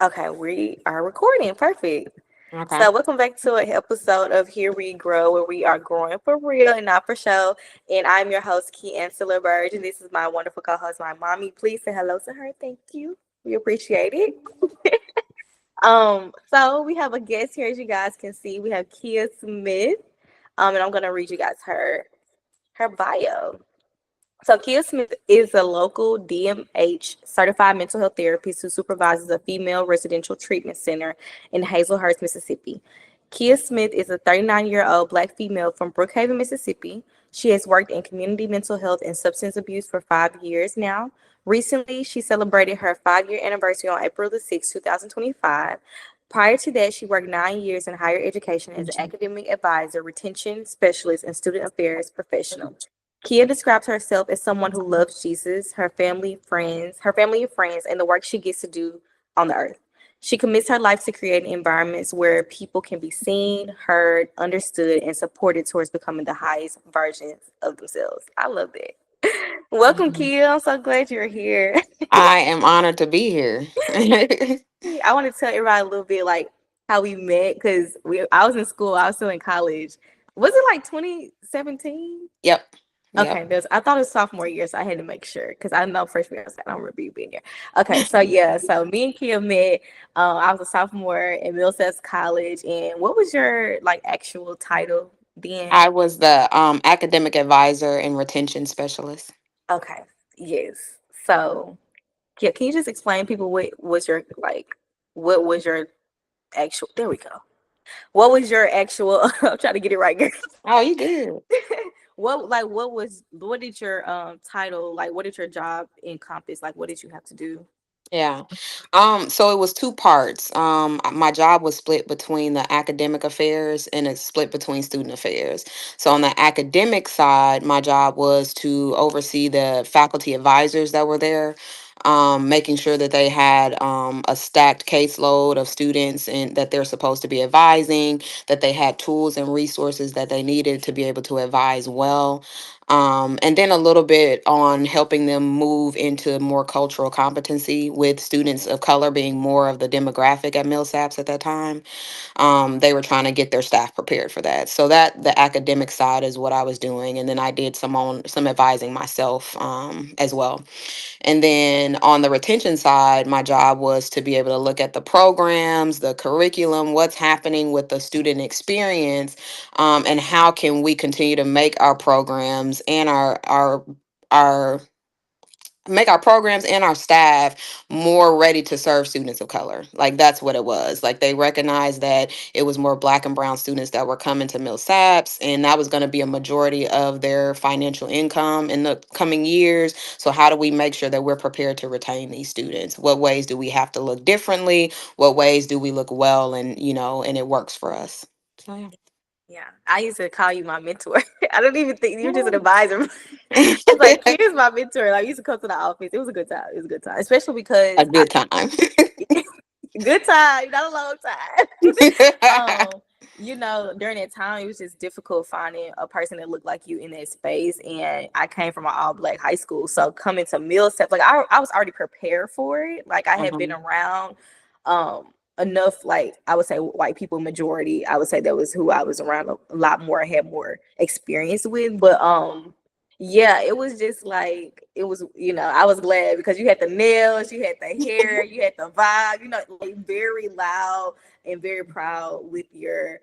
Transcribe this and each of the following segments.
Okay, we are recording. Perfect. Okay. So, welcome back to an episode of Here We Grow, where we are growing for real and not for show. And I'm your host, Key Ancilla Burge, and this is my wonderful co-host, my mommy. Please say hello to her. Thank you. We appreciate it. So we have a guest here, as you guys can see. We have Kia Smith. And I'm gonna read you guys her bio. So Kia Smith is a local DMH certified mental health therapist who supervises a female residential treatment center in Hazelhurst, Mississippi. Kia Smith is a 39-year-old Black female from Brookhaven, Mississippi. She has worked in community mental health and substance abuse for 5 years now. Recently, she celebrated her 5-year anniversary on April the 6th, 2025. Prior to that, she worked 9 years in higher education as an academic advisor, retention specialist, and student affairs professional. Kia describes herself as someone who loves Jesus, her family and friends, and the work she gets to do on the earth. She commits her life to creating environments where people can be seen, heard, understood, and supported towards becoming the highest versions of themselves. I love that. Welcome, Mhm. Kia. I'm so glad you're here. I am honored to be here. I want to tell everybody a little bit like how we met because I was in school, I was still in college. Was it like 2017? Yep. Yep. Okay, I thought it was sophomore year, so I had to make sure because I know freshman year I don't remember you being here. Okay, so yeah, so me and Kia met. I was a sophomore at Middlesex College, and what was your like actual title then? I was the academic advisor and retention specialist. Okay, yes. So yeah, can you just explain people what was your actual? There we go. What was your actual? I'm trying to get it right, girl. Oh, you good. What did your title like, what did your job encompass, like what did you have to do? Yeah. So it was two parts. My job was split between the academic affairs and it's split between student affairs. So on the academic side, my job was to oversee the faculty advisors that were there, making sure that they had a stacked caseload of students and that they're supposed to be advising, that they had tools and resources that they needed to be able to advise well. And then a little bit on helping them move into more cultural competency with students of color being more of the demographic at Millsaps at that time. They were trying to get their staff prepared for that. So that the academic side is what I was doing, and then I did some advising myself as well. And then on the retention side, my job was to be able to look at the programs, the curriculum, what's happening with the student experience, and how can we continue to make our programs and our make our programs and our staff more ready to serve students of color. Like that's what it was. Like they recognized that it was more Black and brown students that were coming to Millsaps, and that was going to be a majority of their financial income in the coming years. So how do we make sure that we're prepared to retain these students? What ways do we have to look differently? What ways do we look well, and and it works for us. So yeah. Yeah, I used to call you my mentor. I don't even think you're just an advisor. It's like here's my mentor. Like, I used to come to the office. It was a good time. It was a good time, especially A because good time. good time, not a long time. During that time, it was just difficult finding a person that looked like you in that space. And I came from an all Black high school, so coming to Millsap, like I was already prepared for it. Like I had been Mhm. around enough, like I would say white people majority. I would say that was who I was around a lot more, I had more experience with. But yeah, it was just like it was, I was glad because you had the nails, you had the hair, you had the vibe, like very loud and very proud with your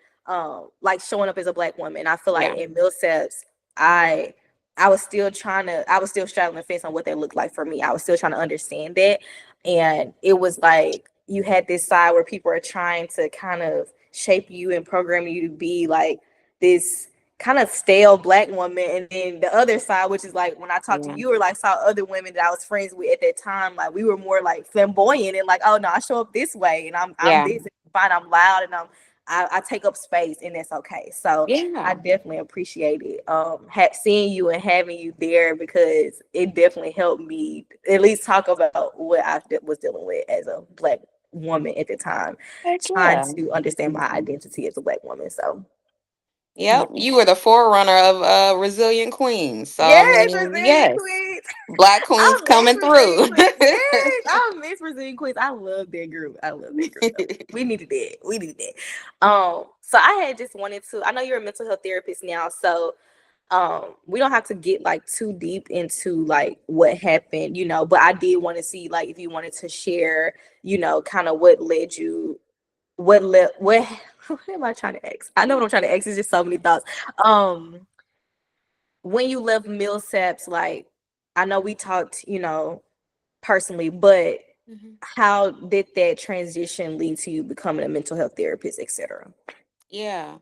like showing up as a Black woman. I feel like Yeah. in Millsaps, I I was still straddling the fence on what that looked like for me. I was still trying to understand that. And it was like you had this side where people are trying to kind of shape you and program you to be like this kind of stale Black woman, and then the other side, which is like when I talked to Yeah. you or like saw other women that I was friends with at that time, like we were more like flamboyant and like, oh no, I show up this way and I'm Yeah. this and fine, I'm loud and I take up space and that's okay. So I Yeah. definitely appreciate it. Seeing you and having you there because it definitely helped me at least talk about what I was dealing with as a Black woman at the time, Heck trying yeah. to understand my identity as a Black woman. So Yep, you were the forerunner of resilient queens. So I Yes, mean, Brazilian yes, Queens. black queens I miss coming Brazilian through. Queens. Yes, I miss Brazilian Queens. I love that group. I love that group. We needed that. We needed that. So I had just wanted to. I know you're a mental health therapist now, so we don't have to get like too deep into like what happened, but I did want to see like if you wanted to share, kind of what led you, what what am I trying to ask? I know what I'm trying to ask. It's just so many thoughts. Um, when you left Millsaps, like I know we talked, personally, but Mhm. how did that transition lead to you becoming a mental health therapist, etc.? Yeah.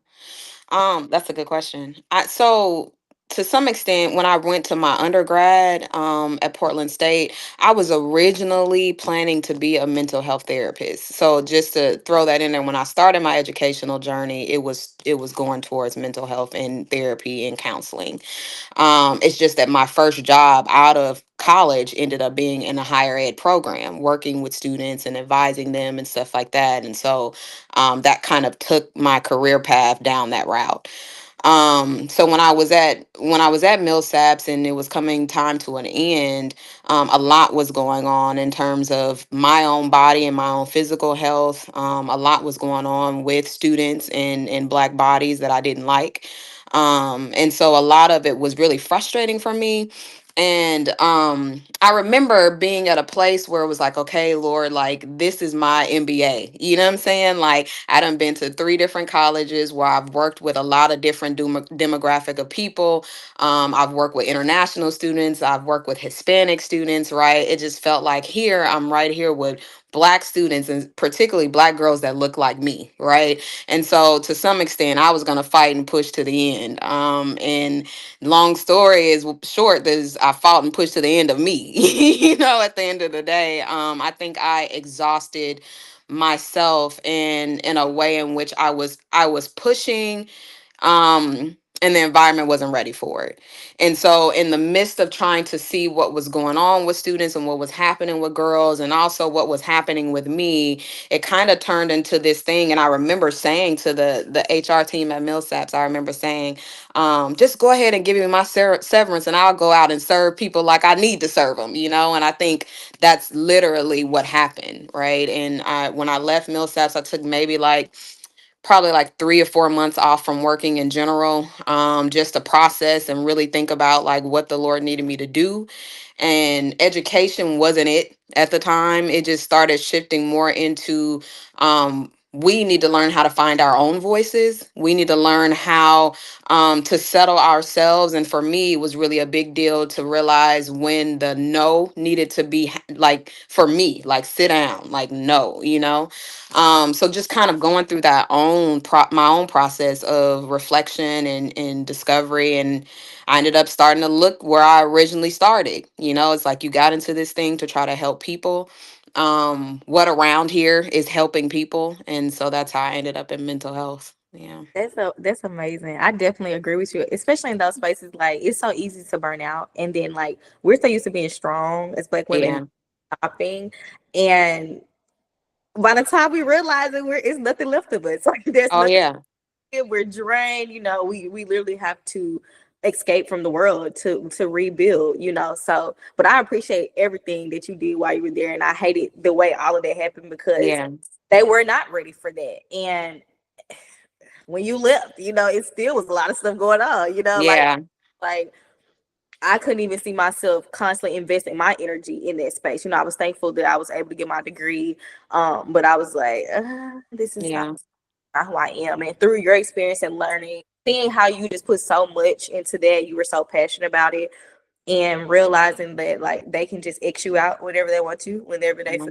That's a good question. So to some extent, when I went to my undergrad at Portland State, I was originally planning to be a mental health therapist. So just to throw that in there, when I started my educational journey, it was going towards mental health and therapy and counseling. It's just that my first job out of college ended up being in a higher ed program, working with students and advising them and stuff like that. And so that kind of took my career path down that route. So when I was at Millsaps and it was coming time to an end, a lot was going on in terms of my own body and my own physical health. A lot was going on with students and Black bodies that I didn't like. And so a lot of it was really frustrating for me. And I remember being at a place where it was like, okay, Lord, like this is my MBA. You know what I'm saying? Like I done been to 3 different colleges where I've worked with a lot of different demographic of people. I've worked with international students. I've worked with Hispanic students, right? It just felt like here, I'm right here with Black students and particularly Black girls that look like me, right? And so to some extent, I was going to fight and push to the end. And long story is short, there's I fought and pushed to the end of me. At the end of the day, I think I exhausted myself in a way in which I was pushing, and the environment wasn't ready for it. And so in the midst of trying to see what was going on with students and what was happening with girls and also what was happening with me, it kind of turned into this thing. And I remember saying to the HR team at Millsaps, I remember saying, just go ahead and give me my severance and I'll go out and serve people like I need to serve them, and I think that's literally what happened, right? And when I left Millsaps, I took maybe probably like 3 or 4 months off from working in general, just to process and really think about like what the Lord needed me to do. And education wasn't it at the time. It just started shifting more into, we need to learn how to find our own voices. We need to learn how to settle ourselves. And for me, it was really a big deal to realize when the no needed to be like, for me, like sit down, like no, so just kind of going through that my own process of reflection and discovery. And I ended up starting to look where I originally started. It's like you got into this thing to try to help people. What around here is helping people. And so that's how I ended up in mental health. Yeah. That's amazing. I definitely agree with you, especially in those spaces. Like it's so easy to burn out, and then like we're so used to being strong as Black women, Yeah. stopping, and by the time we realize it, it's nothing left of us. Like there's Oh nothing. yeah. We're drained. We literally have to escape from the world to rebuild. So, but I appreciate everything that you did while you were there, and I hated the way all of that happened because Yeah. they were not ready for that, and when you left, it still was a lot of stuff going on, Yeah. like I couldn't even see myself constantly investing my energy in that space. I was thankful that I was able to get my degree. But I was like, this is Yeah. not who I am. And through your experience and learning, seeing how you just put so much into that, you were so passionate about it, and realizing that like they can just X you out whenever they want to, Yeah.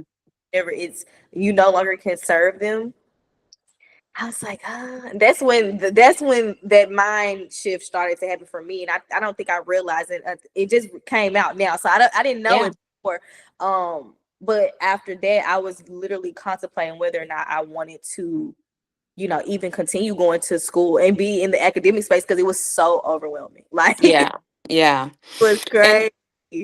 whenever it's you no longer can serve them. I was like, that's when that mind shift started to happen for me, and I don't think I realized it. It just came out now, so I didn't know Yeah. it before. But after that, I was literally contemplating whether or not I wanted to, even continue going to school and be in the academic space because it was so overwhelming. Like it Yeah. Yeah. was And crazy.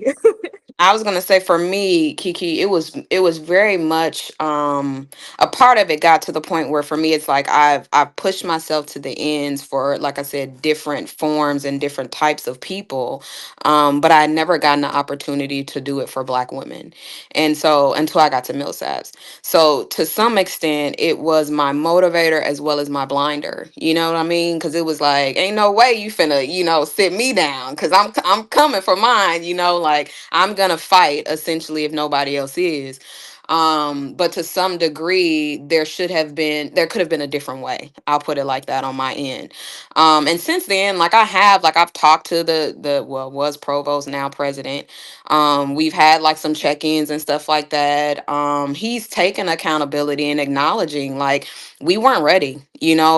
I was gonna say for me, Kiki, it was very much a part of it got to the point where for me it's like I've pushed myself to the ends for, like I said, different forms and different types of people. But I never gotten the opportunity to do it for Black women. And so until I got to Millsaps. So to some extent it was my motivator as well as my blinder. You know what I mean? Cause it was like, ain't no way you finna, sit me down. Cause I'm coming for mine, like I'm gonna fight essentially if nobody else is. But to some degree, there could have been a different way. I'll put it like that on my end. And since then, I've talked to the well, was provost, now president. We've had like some check-ins and stuff like that. He's taken accountability and acknowledging like we weren't ready,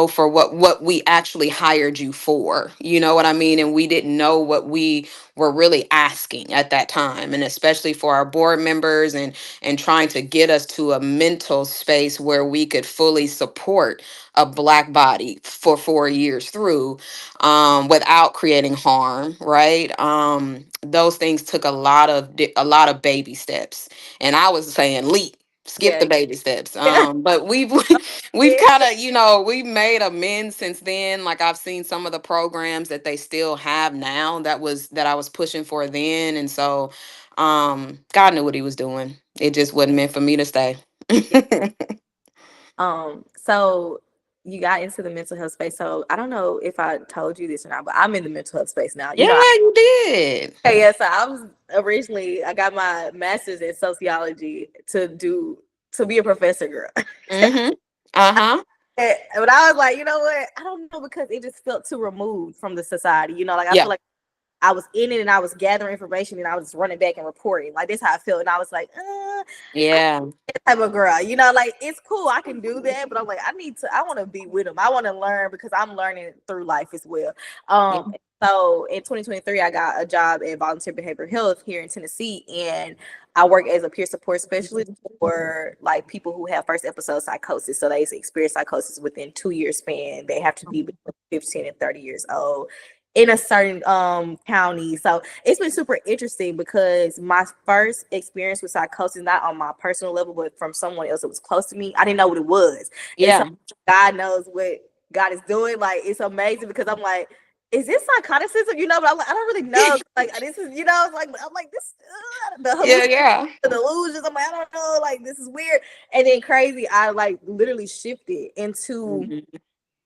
for what we actually hired you for. You know what I mean? And we didn't know what we were really asking at that time, and especially for our board members, and trying to get us to a mental space where we could fully support a Black body for 4 years through, without creating harm, right? Those things took a lot of baby steps, and I was saying leap, skip Yeah. the baby steps. Yeah. But we've Yeah. kind of, we've made amends since then. Like I've seen some of the programs that they still have now that I was pushing for then. And so God knew what he was doing. It just wasn't meant for me to stay. Yeah, So you got into the mental health space. So I don't know if I told you this or not, but I'm in the mental health space now. you did. Yeah, so I got my master's in sociology to be a professor, girl. Mm-hmm. Uh-huh. But I was like, you know what? I don't know, because it just felt too removed from the society. Like I feel Yeah. like I was in it and I was gathering information and I was just running back and reporting. Like this how I felt. And I was like, I Yeah. that type of girl, like it's cool, I can do that, but I'm like, I want to be with them. I want to learn because I'm learning through life as well. Yeah. So in 2023, I got a job at Volunteer Behavioral Health here in Tennessee, and I work as a peer support specialist for like people who have first episode psychosis. So they experience psychosis within 2 year span. They have to be between 15 and 30 years old in a certain county. So it's been super interesting because my first experience with psychosis, not on my personal level, but from someone else that was close to me, I didn't know what it was. And so Yeah. God knows what God is doing. Like it's amazing because I'm like, is this psychoticism? But I'm like, I don't really know. Like this is, I'm like this, the Yeah. hallucinations, Yeah. the delusions. I'm like, I don't know. Like this is weird. And then crazy, I like literally shifted into Mhm.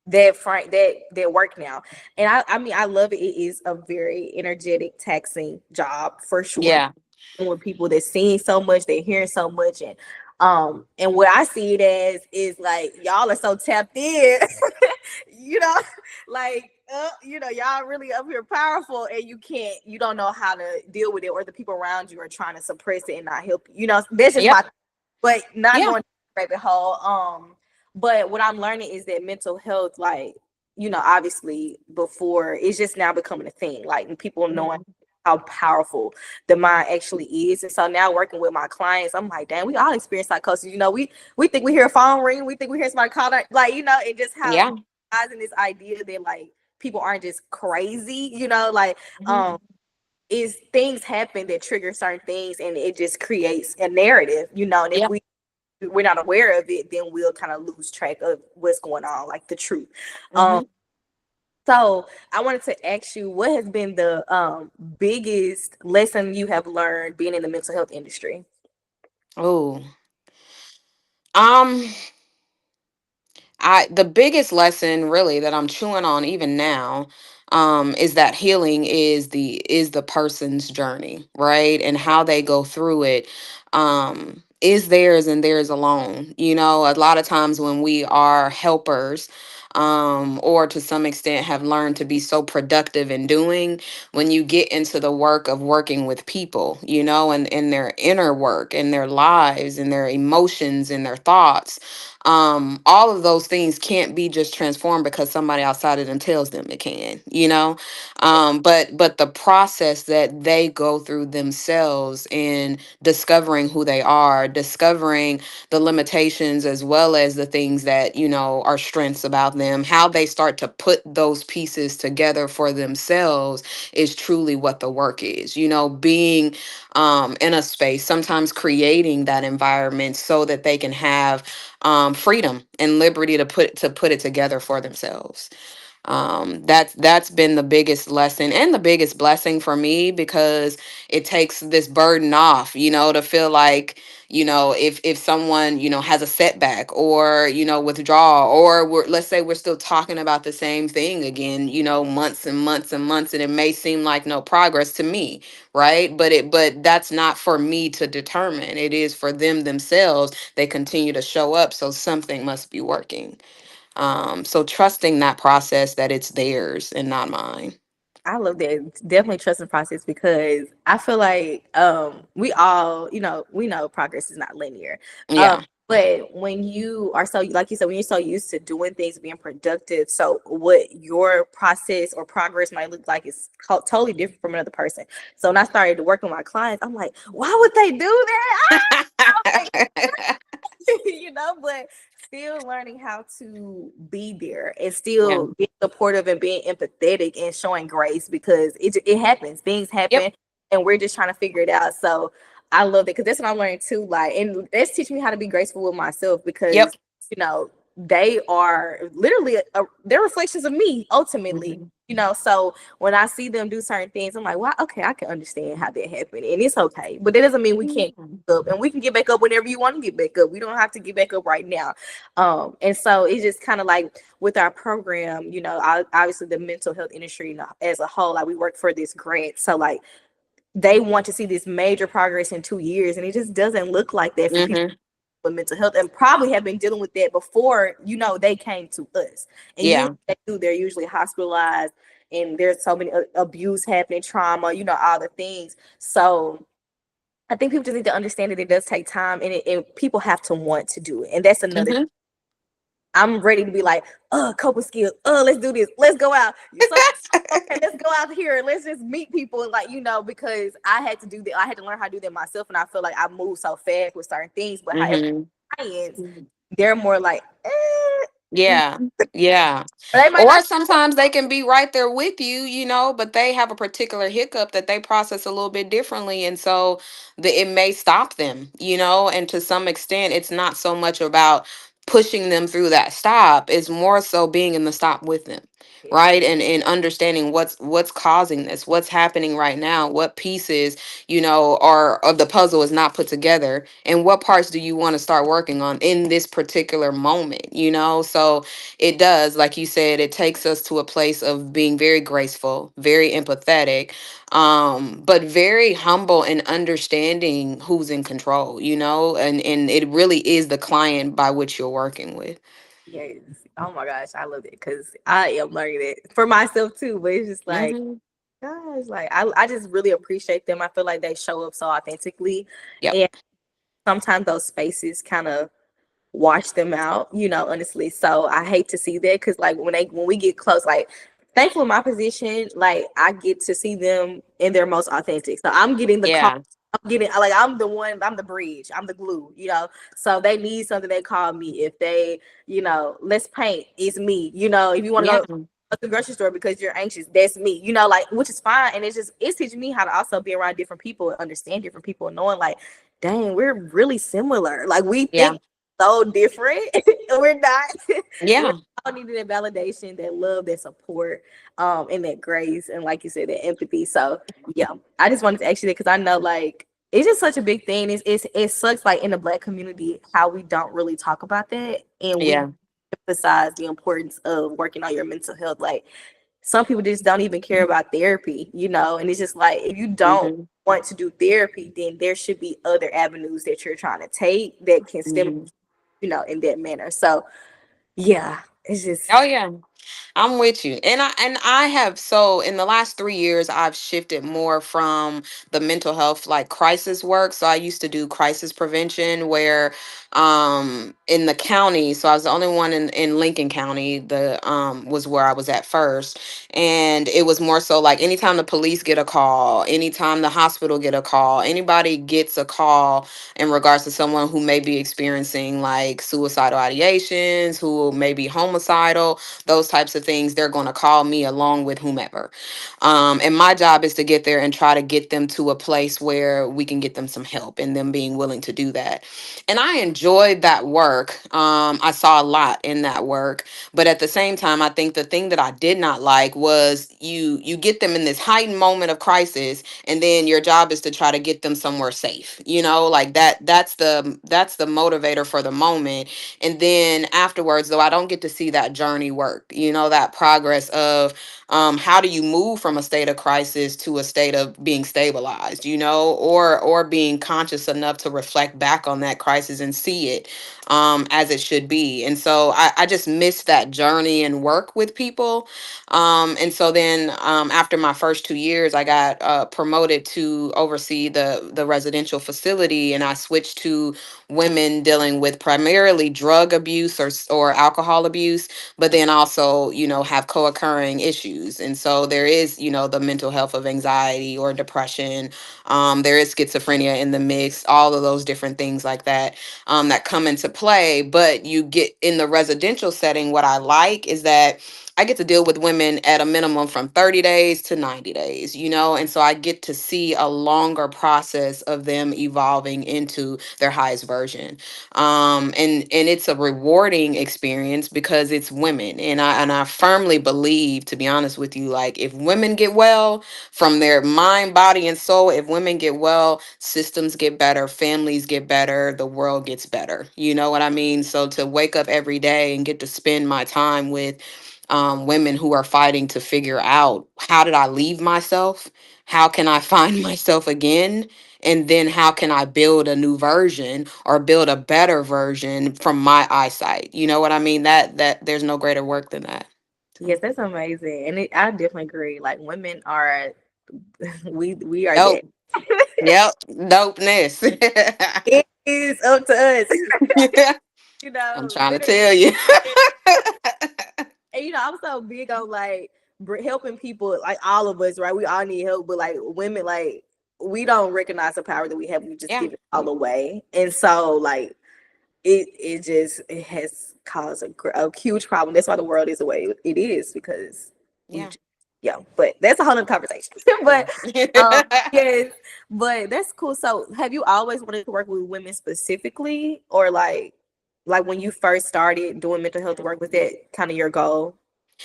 that work now. And I mean I love it. It is a very energetic, taxing job for sure. Yeah. With people that seeing so much, they're hearing so much, and what I see it as is like y'all are so tapped in, you know, like y'all really up here powerful, and you don't know how to deal with it, or the people around you are trying to suppress it and not help you. That's just Yeah. my, but not Yeah. going rabbit hole. But what I'm learning is that mental health, like, obviously before, it's just now becoming a thing. Like people knowing how powerful the mind actually is. And so now working with my clients, I'm like, damn, we all experience psychosis. We think we hear a phone ring, we think we hear somebody call that, like, and just how Yeah. in this idea that like people aren't just crazy, like Mhm. is things happen that trigger certain things, and it just creates a narrative, and if Yeah. we're not aware of it, then we'll kind of lose track of what's going on, like the truth. Um, Mhm. so I wanted to ask you, what has been the biggest lesson you have learned being in the mental health industry? Oh. Um the biggest lesson really that I'm chewing on even now, is that healing is the person's journey, right? And how they go through it, is theirs and theirs alone. A lot of times when we are helpers, or to some extent have learned to be so productive in doing, when you get into the work of working with people, and their inner work and their lives and their emotions and their thoughts, all of those things can't be just transformed because somebody outside of them tells them it can, but the process that they go through themselves in discovering who they are, are discovering the limitations as well as the things that, are strengths about them, how they start to put those pieces together for themselves is truly what the work is. Being in a space, sometimes creating that environment so that they can have freedom and liberty to put it together for themselves. That's been the biggest lesson and the biggest blessing for me, because it takes this burden off, to feel like, if someone, has a setback or, withdrawal, or let's say we're still talking about the same thing again, months and months and months, and it may seem like no progress to me, right? But that's not for me to determine. It is for them themselves. They continue to show up, so something must be working. So trusting that process, that it's theirs and not mine. I love that. Definitely trust the process, because I feel like we all, we know progress is not linear. Um Yeah. but when you are so, like you said, when you're so used to doing things, being productive, so what your process or progress might look like is totally different from another person. So when I started to work with my clients, I'm like, why would they do that? Like, but still learning how to be there and Yeah. still being supportive and being empathetic and showing grace, because it happens, things Yep. happen, and we're just trying to figure it out. So I love that, because that's what I'm learning too. Like, and that's teaching me how to be graceful with myself, Yep. because they are literally they're reflections of me ultimately. Mhm. So when I see them do certain things, I'm like, well, okay, I can understand how that happened, and it's okay. But that doesn't mean we can't Mhm. get up, and we can get back up whenever you want to get back up. We don't have to get back up right now. And so it's just kind of like with our program, obviously the mental health industry, as a whole, like we work for this grant, so like they want to see this major progress in 2 years, and it just doesn't look like that for people Mhm. with mental health, and probably have been dealing with that before they came to us. And usually Yeah. they're usually hospitalized, and there's so many abuse happening, trauma, all the things. So I think people just need to understand that it does take time, and people have to want to do it. And that's another. Mhm. I'm ready to be like, coping skills. Let's do this. Let's go out. So okay, let's go out here and let's just meet people, and like, because I had to do that. I had to learn how to do that myself, and I feel like I move so fast with certain things. But however, Mhm. clients, they're more like, Yeah. Yeah. but they might Or not. sometimes they can be right there with you, but they have a particular hiccup that they process a little bit differently. And so it may stop them, and to some extent, it's not so much about pushing them through that stop, it's more so being in the stop with them. Yeah, Right. And understanding what's causing this, what's happening right now, what pieces, are of the puzzle is not put together, and what parts do you want to start working on in this particular moment, so it does, like you said, it takes us to a place of being very graceful, very empathetic, but very humble and understanding who's in control, and it really is the client by which you're working with. yes. Oh my gosh, I love it, because I am learning it for myself too. But it's just like, Hmm. gosh, like I just really appreciate them. I feel like they show up so authentically, Yep. and sometimes those spaces kind of wash them out, honestly. So I hate to see that, because like when we get close, like thankfully my position, like I get to see them in their most authentic. So I'm getting the call. Yeah. I'm getting like I'm the one, I'm the bridge, I'm the glue. So they need something, they call me. If they, let's paint, it's me. If you want to Yeah. go to the grocery store because you're anxious, that's me. Like, which is fine. And it's teaching me how to also be around different people and understand different people, and knowing like, dang, we're really similar. Like we Yeah. think so different. We're not. We're Yeah. all needing that validation, that love, that support, and that grace, and like you said, that empathy. So yeah, I just wanted to ask you that, because I know like it's just such a big thing. It sucks, like in the Black community, how we don't really talk about that, and we Yeah. emphasize the importance of working on your mental health. Like some people just don't even care about therapy, and it's just like, if you don't Hmm. want to do therapy, then there should be other avenues that you're trying to take that can stimulate, Hmm. in that manner. So yeah, it's just Oh yeah. I'm with you. And I have, so in the last 3 years I've shifted more from the mental health like crisis work. So I used to do crisis prevention where in the county, so I was the only one in Lincoln County, the was where I was at first. And it was more so like anytime the police get a call, anytime the hospital get a call, anybody gets a call in regards to someone who may be experiencing like suicidal ideations, who may be homicidal, those types of things, they're going to call me along with whomever. And my job is to get there and try to get them to a place where we can get them some help and them being willing to do that. And I enjoyed that work. I saw a lot in that work, but at the same time, I think the thing that I did not like was you get them in this heightened moment of crisis, and then your job is to try to get them somewhere safe. You know, like that's the motivator for the moment. And then afterwards, though, I don't get to see that journey work, you know, that progress of how do you move from a state of crisis to a state of being stabilized, you know, or being conscious enough to reflect back on that crisis and see it as it should be. And so I just miss that journey and work with people. And so then after my first 2 years, I got promoted to oversee the residential facility, and I switched to women dealing with primarily drug abuse or alcohol abuse, but then also, you know, have co-occurring issues. And so there is, you know, the mental health of anxiety or depression. There is schizophrenia in the mix, all of those different things like that that come into play. But you get in the residential setting, what I like is that I get to deal with women at a minimum from 30 days to 90 days, you know, and so I get to see a longer process of them evolving into their highest version. And it's a rewarding experience because it's women. And I firmly believe, to be honest with you, like if women get well from their mind, body, and soul, if women get well, systems get better, families get better, the world gets better. You know what I mean? So to wake up every day and get to spend my time with women who are fighting to figure out, how did I leave myself? How can I find myself again? And then how can I build a new version or build a better version from my eyesight? You know what I mean? That there's no greater work than that. So, Yes, that's amazing, and I definitely agree. Like women are, we are that. dope. Yep. Dopeness. It is up to us, you I'm know, trying to literally. tell you. And I'm so big on like helping people, like all of us, right? We all need help, but like women, like we don't recognize the power that we have. We just Yeah. give it all away, and so like it has caused a huge problem. That's why the world is the way it is, because we Yeah. yeah. But that's a whole other conversation. But um Yeah. yes, but that's cool. So have you always wanted to work with women specifically, or like when you first started doing mental health work, was that kind of your goal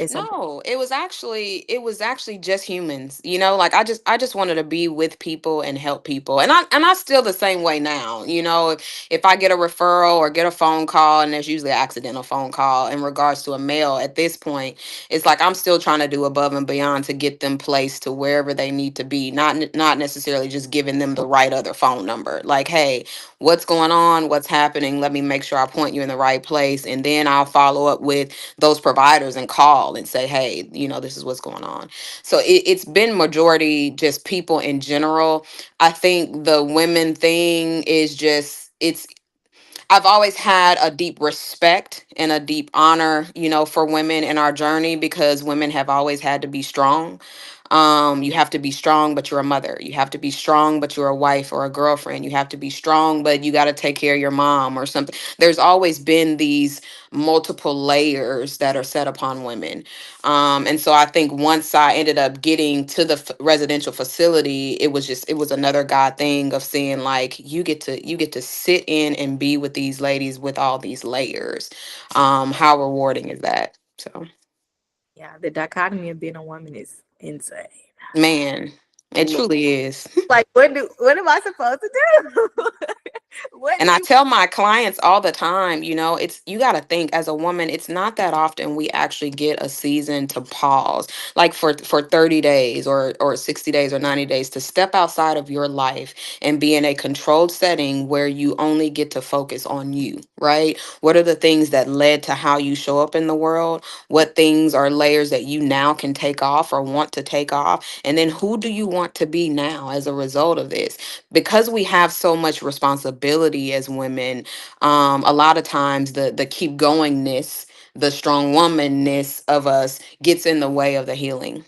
at some point? No, it was actually just humans. You know, like I just wanted to be with people and help people. And I still the same way now. You know, if I get a referral or get a phone call, and there's usually an accidental phone call in regards to a male at this point, it's like I'm still trying to do above and beyond to get them placed to wherever they need to be. Not necessarily just giving them the right other phone number. Like, hey, what's going on? What's happening? Let me make sure I point you in the right place, and then I'll follow up with those providers and call and say, hey, you know, this is what's going on. So it's been majority just people in general. I think the women thing is just, I've always had a deep respect and a deep honor, you know, for women in our journey, because women have always had to be strong. You have to be strong, but you're a mother. You have to be strong, but you're a wife or a girlfriend. You have to be strong, but you got to take care of your mom or something. There's always been these multiple layers that are set upon women. And so I think once I ended up getting to the residential facility, it was another God thing of seeing like you get to sit in and be with these ladies with all these layers. How rewarding is that? So, Yeah, the dichotomy of being a woman is insane. man, it Look, truly is. like what am I supposed to do? What And do I you? tell my clients all the time, it's you got to think as a woman, it's not that often we actually get a season to pause, like for 30 days or 60 days or 90 days to step outside of your life and be in a controlled setting where you only get to focus on you, right? What are the things that led to how you show up in the world? What things are layers that you now can take off or want to take off? And then who do you want to be now as a result of this? Because we have so much responsibility as women, a lot of times the keep goingness, the strong womanness of us gets in the way of the healing.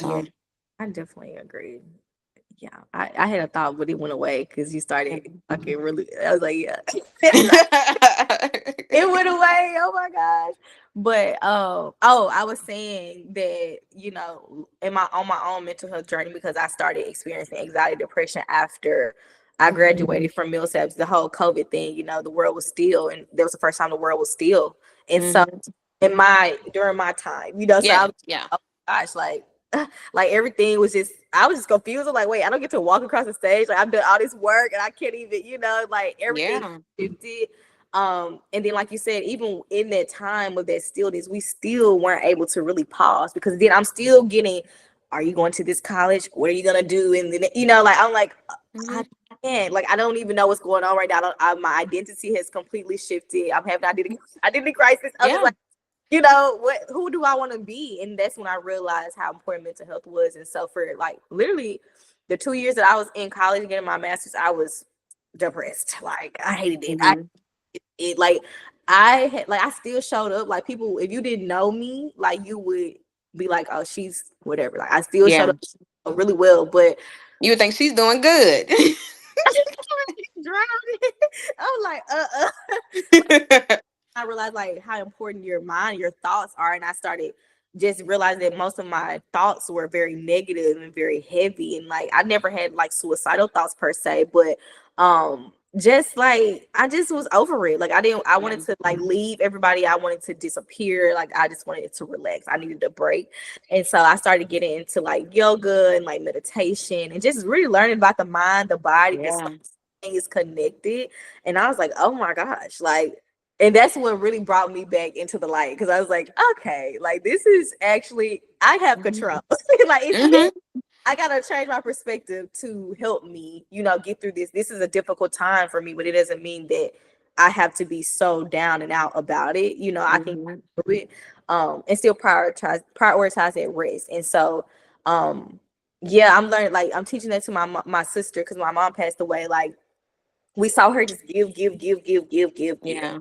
Yeah, So I definitely agree. Yeah, I had a thought, but it went away because you started talking really. I was like, yeah, it went away. Oh my gosh. But oh, I was saying that in my on my own mental health journey because I started experiencing anxiety, depression after I graduated from Millsaps. The whole COVID thing, the world was still, and that was the first time the world was still. And so, Mhm. during my time, so I Yeah, was, yeah. oh my gosh, like everything was just, I was just confused. I'm like, wait, I don't get to walk across the stage. Like I've done all this work and I can't even, like everything Yeah. shifted. And then like you said, even in that time of that stillness, we still weren't able to really pause because then I'm still getting, are you going to this college? What are you gonna do? And then like I'm like, I Mhm. can't, like I don't even know what's going on right now. My identity has completely shifted. I'm having identity crisis. I'm just Yeah. like, who do I want to be? And that's when I realized how important mental health was. And so for like literally the 2 years that I was in college getting my master's, I was depressed. Like I hated it. Mhm. It like I had like I still showed up. Like people, if you didn't know me, like you would be like, oh, she's whatever. Like I still showed Yeah. up really well, but You would think she's doing good. drowning. I'm like, I realized like how important your mind, your thoughts are, and I started just realizing that most of my thoughts were very negative and very heavy, and like I never had like suicidal thoughts per se, but just like I just was over it. Like I Yeah. wanted to like leave everybody. I wanted to disappear. Like I just wanted to relax. I needed a break. And so I started getting into like yoga and like meditation and just really learning about the mind, the body, the soul, Yeah. is connected. And I was like, oh my gosh, like, and that's what really brought me back into the light because I was like, okay, like this is actually I have Mhm. control. Like it's me. Mhm. I gotta change my perspective to help me, get through this. This is a difficult time for me, but it doesn't mean that I have to be so down and out about it. I can Mhm. do it, and still prioritize at rest. And so, yeah, I'm learning. Like I'm teaching that to my sister because my mom passed away. Like we saw her just give, give, give, give, give, give, give, Yeah.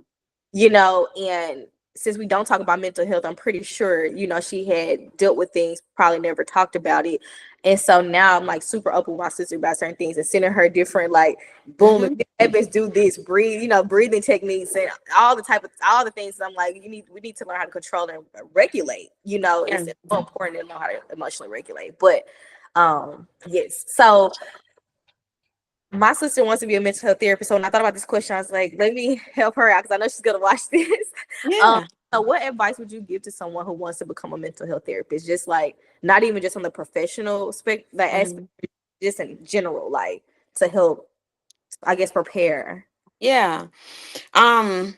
and since we don't talk about mental health, I'm pretty sure, she had dealt with things, probably never talked about it. And so now I'm like super open with my sister about certain things and sending her different like boom, Mhm. if let's do this, breathe, breathing techniques and all the things. I'm like, we need to learn how to control and regulate, Yeah. it's so important to know how to emotionally regulate. But yes. So my sister wants to be a mental health therapist. So when I thought about this question, I was like, let me help her out because I know she's gonna watch this. Um, Yeah. so what advice would you give to someone who wants to become a mental health therapist? Just like not even just on the professional that aspect, Mhm. just in general, like to help, I guess, prepare. Yeah. Um,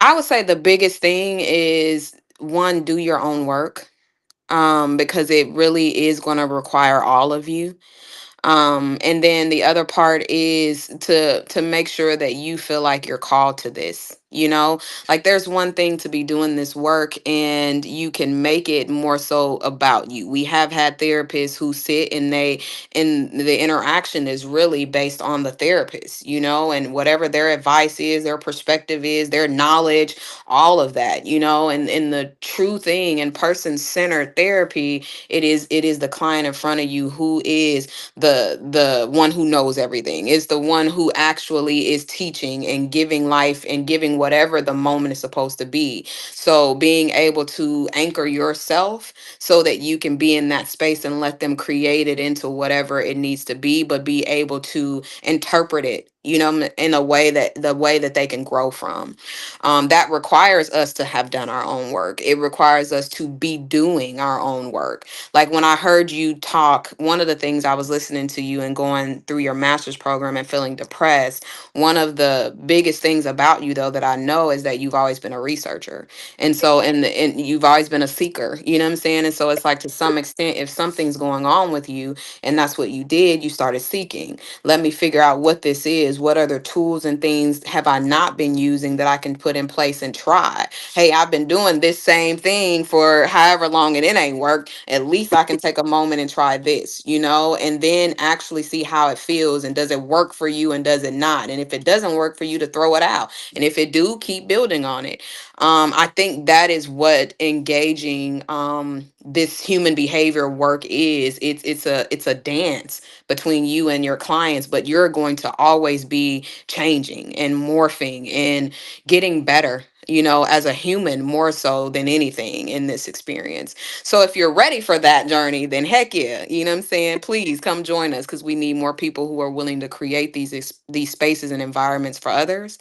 I would say the biggest thing is one, do your own work. Because it really is going to require all of you. And then the other part is to make sure that you feel like you're called to this, like there's one thing to be doing this work and you can make it more so about you. We have had therapists who sit and the interaction is really based on the therapist, and whatever their advice is, their perspective is, their knowledge, all of that, and in the true thing in person-centered therapy, it is the client in front of you who is the one who knows everything, is the one who actually is teaching and giving life and giving whatever the moment is supposed to be. So being able to anchor yourself so that you can be in that space and let them create it into whatever it needs to be, but be able to interpret it, you know, in a way that the way that they can grow from. That requires us to have done our own work. It requires us to be doing our own work. Like when I heard you talk, one of the things I was listening to you and going through your master's program and feeling depressed, one of the biggest things about you though that I know is that you've always been a researcher. And so and you've always been a seeker, you know what I'm saying? And so it's like to some extent, if something's going on with you and that's what you did, you started seeking. Let me figure out what this is. What other tools and things have I not been using that I can put in place and try? Hey, I've been doing this same thing for however long and it ain't worked. At least I can take a moment and try this, you know, and then actually see how it feels and does it work for you and does it not? And if it doesn't work for you, to throw it out. And if it do, keep building on it. I think that is what engaging this human behavior work is. It's a dance between you and your clients, but you're going to always be changing and morphing and getting better, you know, as a human more so than anything in this experience. So if you're ready for that journey, then heck yeah, you know what I'm saying? Please come join us because we need more people who are willing to create these spaces and environments for others.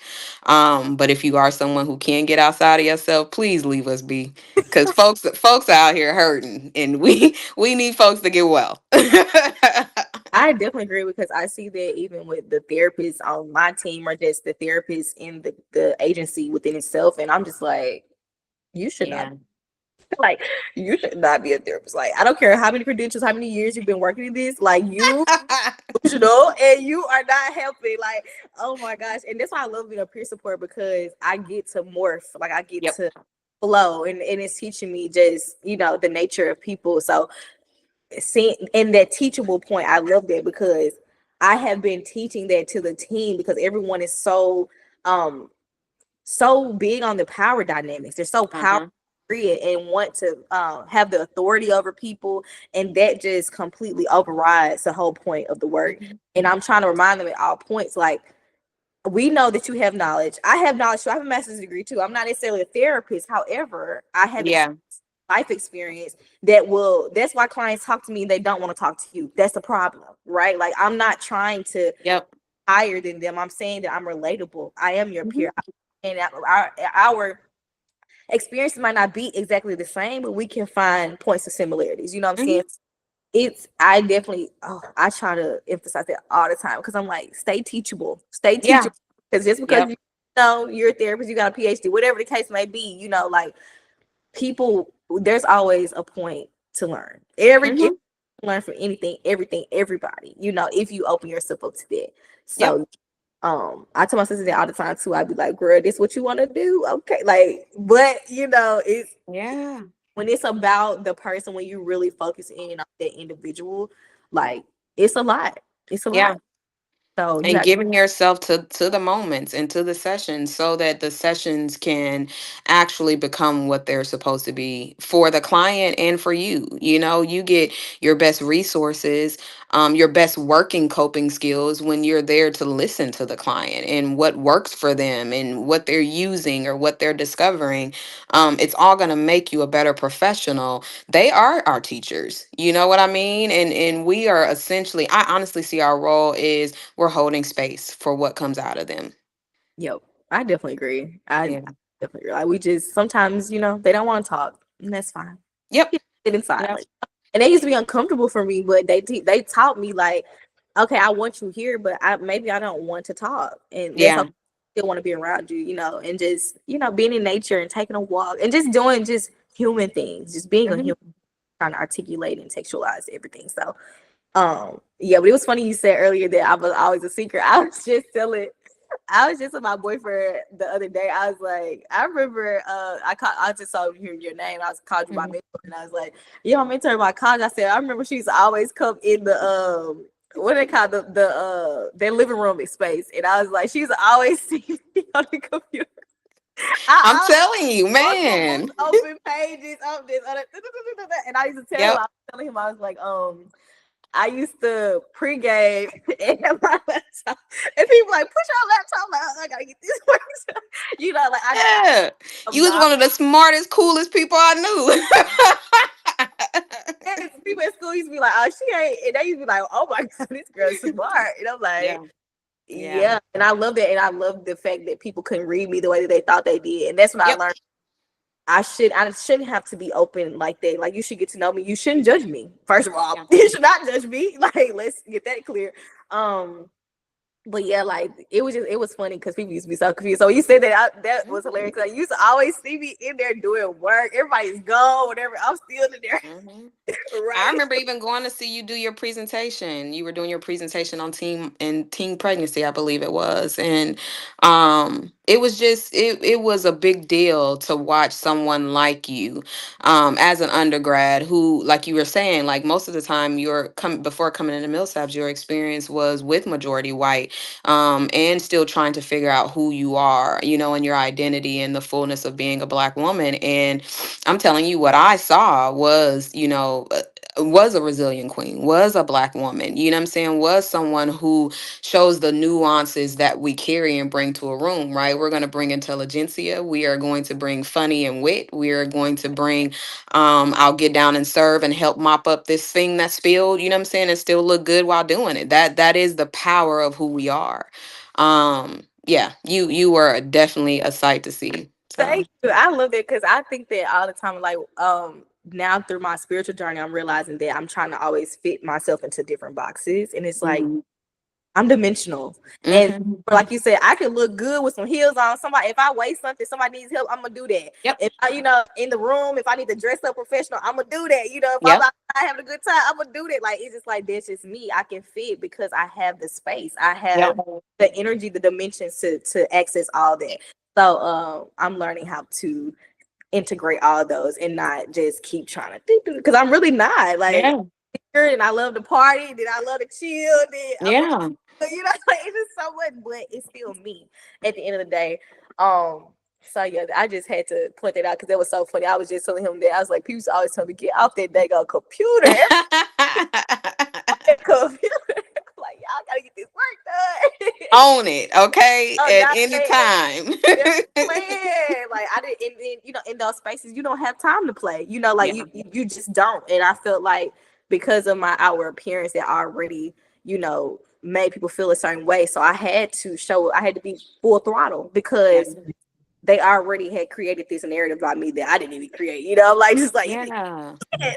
But if you are someone who can get outside of yourself, please leave us be. Cause folks out here hurting and we need folks to get well. I definitely agree because I see that even with the therapists on my team or just the therapists in the agency within itself. And I'm just like, you should not Yeah. like you should not be a therapist. Like, I don't care how many credentials, how many years you've been working in this, like you know, and you are not helping. Like, oh my gosh. And that's why I love being a peer support because I get to morph, like I get Yep. to flow and it's teaching me just, you know, the nature of people. So seeing in that teachable point, I love that because I have been teaching that to the team because everyone is um so big on the power dynamics. They're so power Uh-huh. and want to have the authority over people, and that just completely overrides the whole point of the work. Mhm. And I'm trying to remind them at all points, like, we know that you have knowledge. I have knowledge too. I have a master's degree too. I'm not necessarily a therapist. However, I have Yeah. life experience that will, that's why clients talk to me and they don't want to talk to you. That's the problem, right? Like, I'm not trying to Yep. higher than them. I'm saying that I'm relatable. I am your Mhm. peer. And our experiences might not be exactly the same, but we can find points of similarities. You know what I'm saying? Mhm. I definitely, I try to emphasize that all the time because I'm like, stay teachable, stay Yeah. teachable. Because just because Yep. you know you're a therapist, you got a PhD, whatever the case may be, you know, like, people, there's always a point to learn. If Mhm. learn from anything, everything, everybody, you know, if you open yourself up to that. Yep. So I tell my sister that all the time too. I'd be like, girl, this what you want to do? Okay. Like, but you know, it's Yeah. when it's about the person, when you really focus in on that individual, like, it's a lot. It's a Yeah. lot. So you And have to, giving yourself to the moments and to the sessions so that the sessions can actually become what they're supposed to be for the client and for you. You know, you get your best resources, your best working coping skills when you're there to listen to the client and what works for them and what they're using or what they're discovering. It's all going to make you a better professional. They are our teachers, you know what I mean? And we are essentially, I honestly see our role is we're holding space for what comes out of them. yep. I definitely agree. I Yeah. definitely agree. Like, we just sometimes, you know, they don't want to talk, and that's fine. Yep. Sit in Yep. silence. And they used to be uncomfortable for me, but they taught me, like, okay, I want you here, but maybe I don't want to talk, and that's okay. Yeah. I still want to be around you, you know, and just, you know, being in nature and taking a walk and just doing just human things, just being a Hmm. human, trying to articulate and textualize everything. So yeah, but it was funny you said earlier that I was always a seeker. I was just with my boyfriend the other day. I was like, I remember I just saw your name. I was called you my Hmm. mentor, and I was like, you know, my mentor in my college. I said, I remember she used to always come in the what they call their living room space. And I was like, she used to always see me on the computer. I'm I telling you, multiple books man. open, pages up this other, and I used to tell him, I Yep. was telling him, I was like, I used to pregame and have my laptop, and people like, put your laptop. I'm like, oh, I gotta get this work. You know, like, Yeah. I'm You was not. one of the smartest, coolest people I knew. People at school used to be like, oh, she ain't, and they used to be like, oh my god, this girl's smart. And I'm like, Yeah. Yeah. Yeah, and I love that, and I love the fact that people couldn't read me the way that they thought they did, and that's what I Yep. learned. I shouldn't have to be open like that. Like, you should get to know me. You shouldn't judge me. First of all, Yeah. you should not judge me. Like, let's get that clear. Um, but yeah, like, it was funny because people used to be so confused. So when you said that, that was Mhm. hilarious. Like, you used to always see me in there doing work. Everybody's gone, whatever. I'm still in there, Mhm. I right? remember even going to see you do your presentation. You were doing your presentation on teen pregnancy, I believe it was. And it was just it was a big deal to watch someone like you as an undergrad who, like you were saying, like most of the time before coming into Millsaps, your experience was with majority white, and still trying to figure out who you are, and your identity and the fullness of being a Black woman. And I'm telling you, what I saw was, was a resilient queen, was a Black woman, you know what I'm saying, was someone who shows the nuances that we carry and bring to a room, right? We're going to bring intelligentsia. We are going to bring funny and wit. We are going to bring, I'll get down and serve and help mop up this thing that spilled, you know what I'm saying, and still look good while doing it. That is the power of who we are. Yeah, you were definitely a sight to see. So, Thank you. I love it because I think that all the time. Like, now through my spiritual journey, I'm realizing that I'm trying to always fit myself into different boxes, and it's like, mhm. I'm dimensional. And Mhm. like you said, I can look good with some heels on. Somebody, if I weigh something, somebody needs help, I'm gonna do that. Yep. If I, in the room, if I need to dress up professional, I'm gonna do that. If I'm Yep. outside having a good time, I'm gonna do that. Like, it's just like, that's just me. I can fit because I have the space. I Yep. have the energy, the dimensions to access all that. So I'm learning how to integrate all those and not just keep trying to do because I'm really not like, Yeah. and I love to party, then I love to chill, then I'm a, Yeah. like, it's just so much, but it's still me at the end of the day. Um, so yeah, I just had to point that out because it was so funny. I was just telling him that I was like, people used to always tell me, get off that daggone computer. Every computer. Like, y'all gotta get this work done. Own it, okay? Oh, At y'all any playing. time. They're playing. Like, I didn't, and then, in those spaces, you don't have time to play. Like, Yeah. you just don't. And I felt like because of my outward appearance, that already, made people feel a certain way. So I had to be full throttle Yeah. because they already had created this narrative about me that I didn't even create. Like, just like, Yeah. that's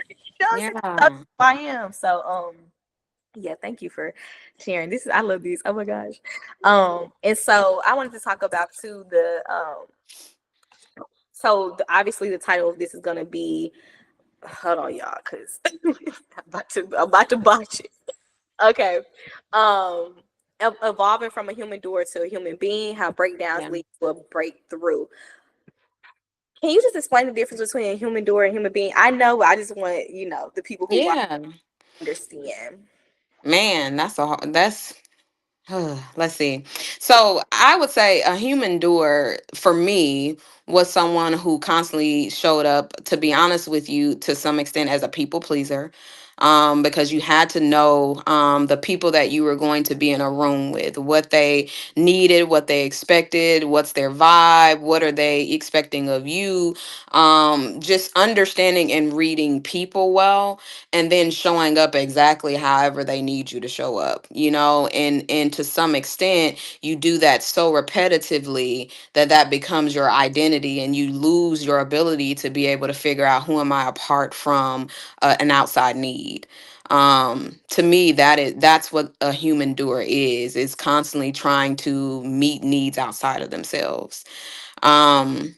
Yeah. who I am. So yeah, thank you for sharing. I love these. Oh my gosh. And so I wanted to talk about too obviously the title of this is gonna be, hold on y'all, because I'm about to botch it. Okay. Um Evolving from a human doer to a human being, how breakdowns Yeah. lead to a breakthrough. Can you just explain the difference between a human doer and a human being? I know, but I just want, the people who want Yeah. to understand. Man, that's let's see. So I would say a human doer for me was someone who constantly showed up, to be honest with you, to some extent as a people pleaser. Because you had to know the people that you were going to be in a room with, what they needed, what they expected, what's their vibe, what are they expecting of you. Just understanding and reading people well, and then showing up exactly however they need you to show up, and to some extent you do that so repetitively that becomes your identity, and you lose your ability to be able to figure out who am I apart from an outside need. To me, that's what a human doer is constantly trying to meet needs outside of themselves. um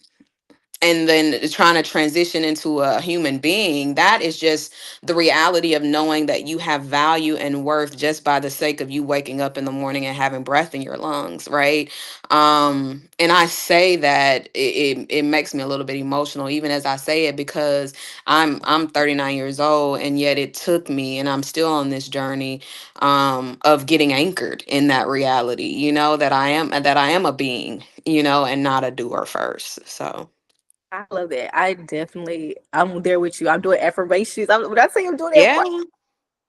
and then trying to transition into a human being, that is just the reality of knowing that you have value and worth just by the sake of you waking up in the morning and having breath in your lungs, right? And I say that it makes me a little bit emotional even as I say it, because I'm 39 years old, and yet it took me, and I'm still on this journey of getting anchored in that reality, that I am a being, and not a doer first. So I love that. I'm there with you. I'm doing affirmations. When I say I'm doing that yeah. work,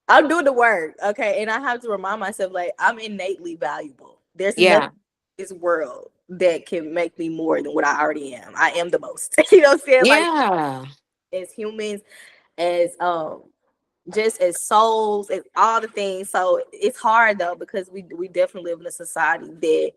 I'm doing the work. Okay. And I have to remind myself, like, I'm innately valuable. There's nothing Yeah. in this world that can make me more than what I already am. I am the most. You know what I'm saying? Like, Yeah. as humans, as just as souls and all the things. So it's hard though because we definitely live in a society that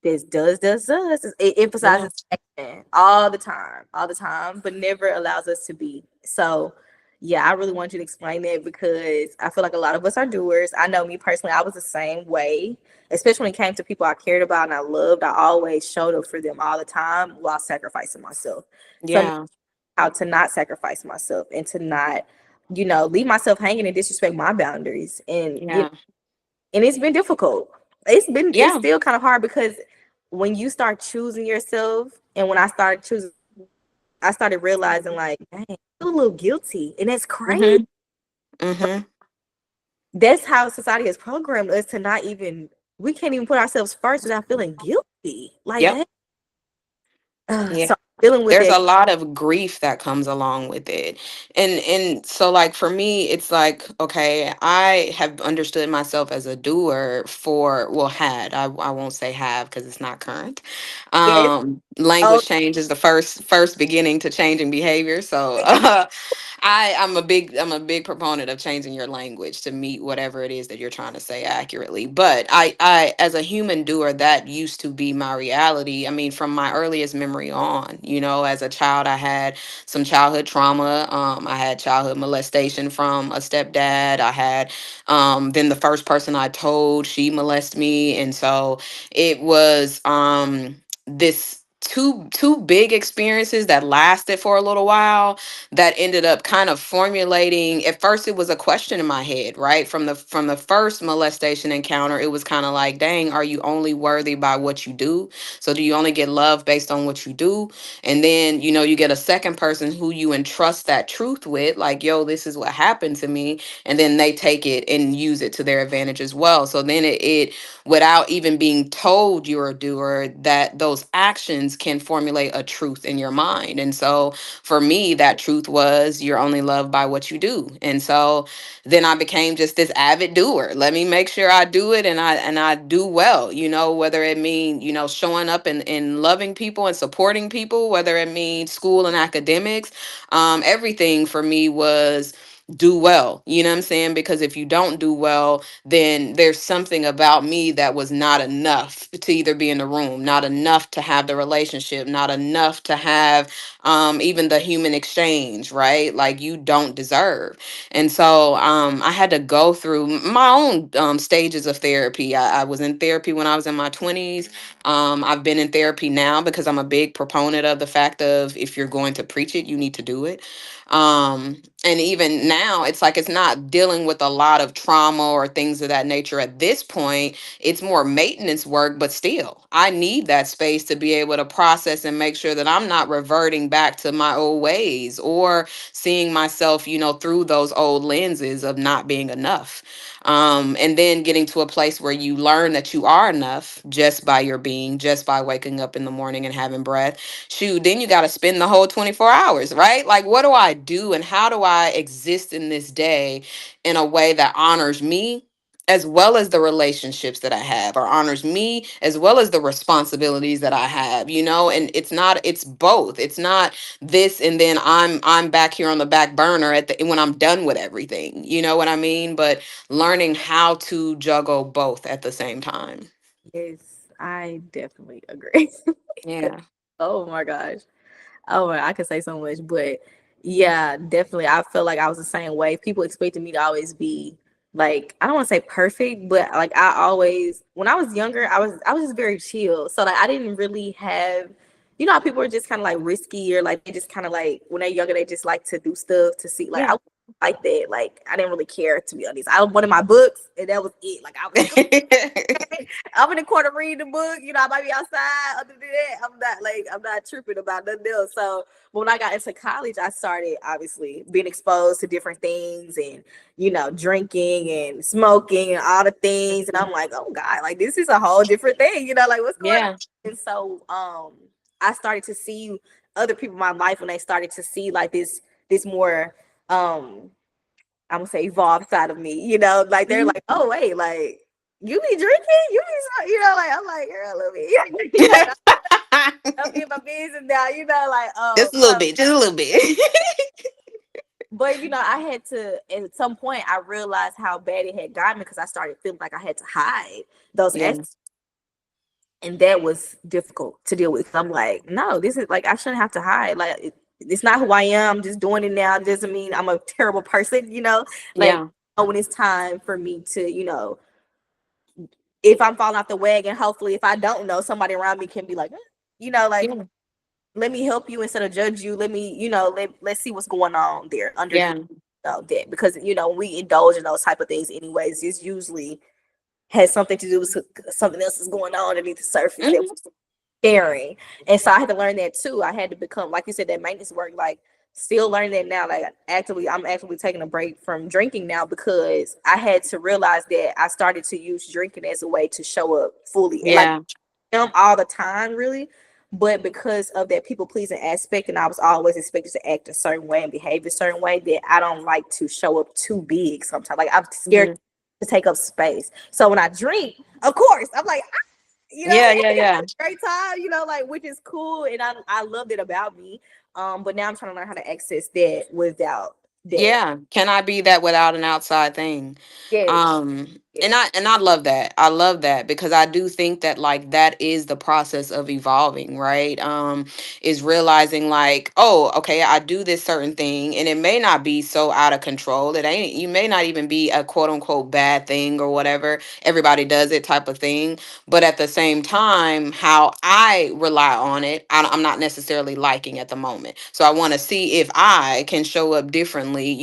this does. It Yeah. emphasizes action all the time, but never allows us to be. So, yeah, I really want you to explain that because I feel like a lot of us are doers. I know me personally, I was the same way, especially when it came to people I cared about and I loved. I always showed up for them all the time while sacrificing myself. So, Yeah. how to not sacrifice myself and to not, leave myself hanging and disrespect my boundaries. Yeah. And it's been difficult. It's Yeah. still kind of hard because when you start choosing yourself, and when I started choosing, I started realizing like, dang, I feel a little guilty, and that's crazy. Mhm. Mhm. That's how society has programmed us to not even. We can't even put ourselves first without feeling guilty. Like Yep. that. Yeah. So I'm dealing with There's that. a lot of grief that comes along with it. And so like for me it's like, okay, I have understood myself as a doer for, well, had, I won't say have because it's not current. Yes. Oh, Language change is the first beginning to changing behavior. So I'm a big proponent of changing your language to meet whatever it is that you're trying to say accurately. But I as a human doer, that used to be my reality. I mean, from my earliest memory on, as a child, I had some childhood trauma. I had childhood molestation from a stepdad. I had then the first person I told, she molested me, and so it was this two big experiences that lasted for a little while that ended up kind of formulating. At first it was a question in my head, right? From the first molestation encounter, it was kind of like, dang, are you only worthy by what you do? So do you only get love based on what you do? And then you get a second person who you entrust that truth with, like, yo, this is what happened to me, and then they take it and use it to their advantage as well. So then it without even being told you're a doer, that those actions can formulate a truth in your mind. And so for me, that truth was, you're only loved by what you do. And so then I became just this avid doer. Let me make sure I do it, and I do well, whether it mean, showing up and loving people and supporting people, whether it means school and academics. Everything for me was do well, you know what I'm saying? Because if you don't do well, then there's something about me that was not enough to either be in the room, not enough to have the relationship, not enough to have even the human exchange, right? Like, you don't deserve. And so I had to go through my own stages of therapy. I was in therapy when I was in my 20s. I've been in therapy now because I'm a big proponent of the fact of, if you're going to preach it, you need to do it. And even now, it's like, it's not dealing with a lot of trauma or things of that nature at this point. It's more maintenance work, but still, I need that space to be able to process and make sure that I'm not reverting back to my old ways, or seeing myself, through those old lenses of not being enough. And then getting to a place where you learn that you are enough just by your being, just by waking up in the morning and having breath. Shoot, then you got to spend the whole 24 hours, right? Like, what do I do and how do I exist in this day in a way that honors me as well as the relationships that I have, or honors me as well as the responsibilities that I have, and it's both. It's not this and then I'm back here on the back burner when I'm done with everything. You know what I mean? But learning how to juggle both at the same time. yes, I definitely agree. Yeah. Oh my gosh. Oh, I could say so much, but yeah, definitely. I feel like I was the same way. People expected me to always be like, I don't want to say perfect, but like I always, when I was younger, I was just very chill. So like I didn't really have, how people are just kind of like risky, or like they just kind of like when they're younger, they just like to do stuff to see. Like I Yeah. was like that. Like I didn't really care, to be honest. I wanted my books, and that was it. Like I was good. I'm in the corner reading the book. I might be outside. Other than that, I'm not tripping about nothing else. So when I got into college, I started obviously being exposed to different things, and drinking and smoking and all the things. And I'm like, oh God, like this is a whole different thing. Like what's going on? Yeah. And so I started to see other people in my life when they started to see like this more I'm gonna say evolved side of me, like they're Mhm. like, oh wait, like you be drinking, like I'm like, girl, let me, like I'm getting my business now, like Just a little bit, just a little bit. But I had to. At some point, I realized how bad it had gotten me because I started feeling like I had to hide those Yeah. aspects, and that was difficult to deal with. 'Cause I'm like, no, this is like I shouldn't have to hide. Like it's not who I am. I'm just doing it now. It doesn't mean I'm a terrible person. Like Yeah. when it's time for me to, if I'm falling off the wagon, hopefully, if I don't know, somebody around me can be like, like Yeah. let me help you instead of judge you. Let me, let's see what's going on there underneath Yeah. that, because when we indulge in those type of things, anyways, it's usually has something to do with something else is going on underneath the surface that Hmm. we're sharing. And so I had to learn that too. I had to become, like you said, that maintenance work. Like still learning that now. Like I'm actively taking a break from drinking now because I had to realize that I started to use drinking as a way to show up fully. Like Yeah. all the time, really. But because of that people pleasing aspect, and I was always expected to act a certain way and behave a certain way, that I don't like to show up too big sometimes. Like I'm scared Hmm. to take up space. So when I drink, of course, I'm like, Yeah. Yeah. having Yeah. a great time, like which is cool, and I loved it about me. But now I'm trying to learn how to access that without that. Yeah, can I be that without an outside thing? Yes, And yes, I love that. I love that because I do think that like that is the process of evolving, right? Is realizing like, oh, okay, I do this certain thing and it may not be so out of control. It ain't, you may not even be a quote unquote bad thing or whatever. Everybody does it type of thing. But at the same time, how I rely on it, I'm not necessarily liking at the moment. So I want to see if I can show up differently,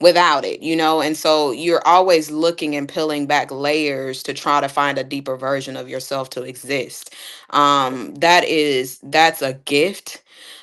without it, and so you're always looking and peeling back layers to try to find a deeper version of yourself to exist. That's a gift.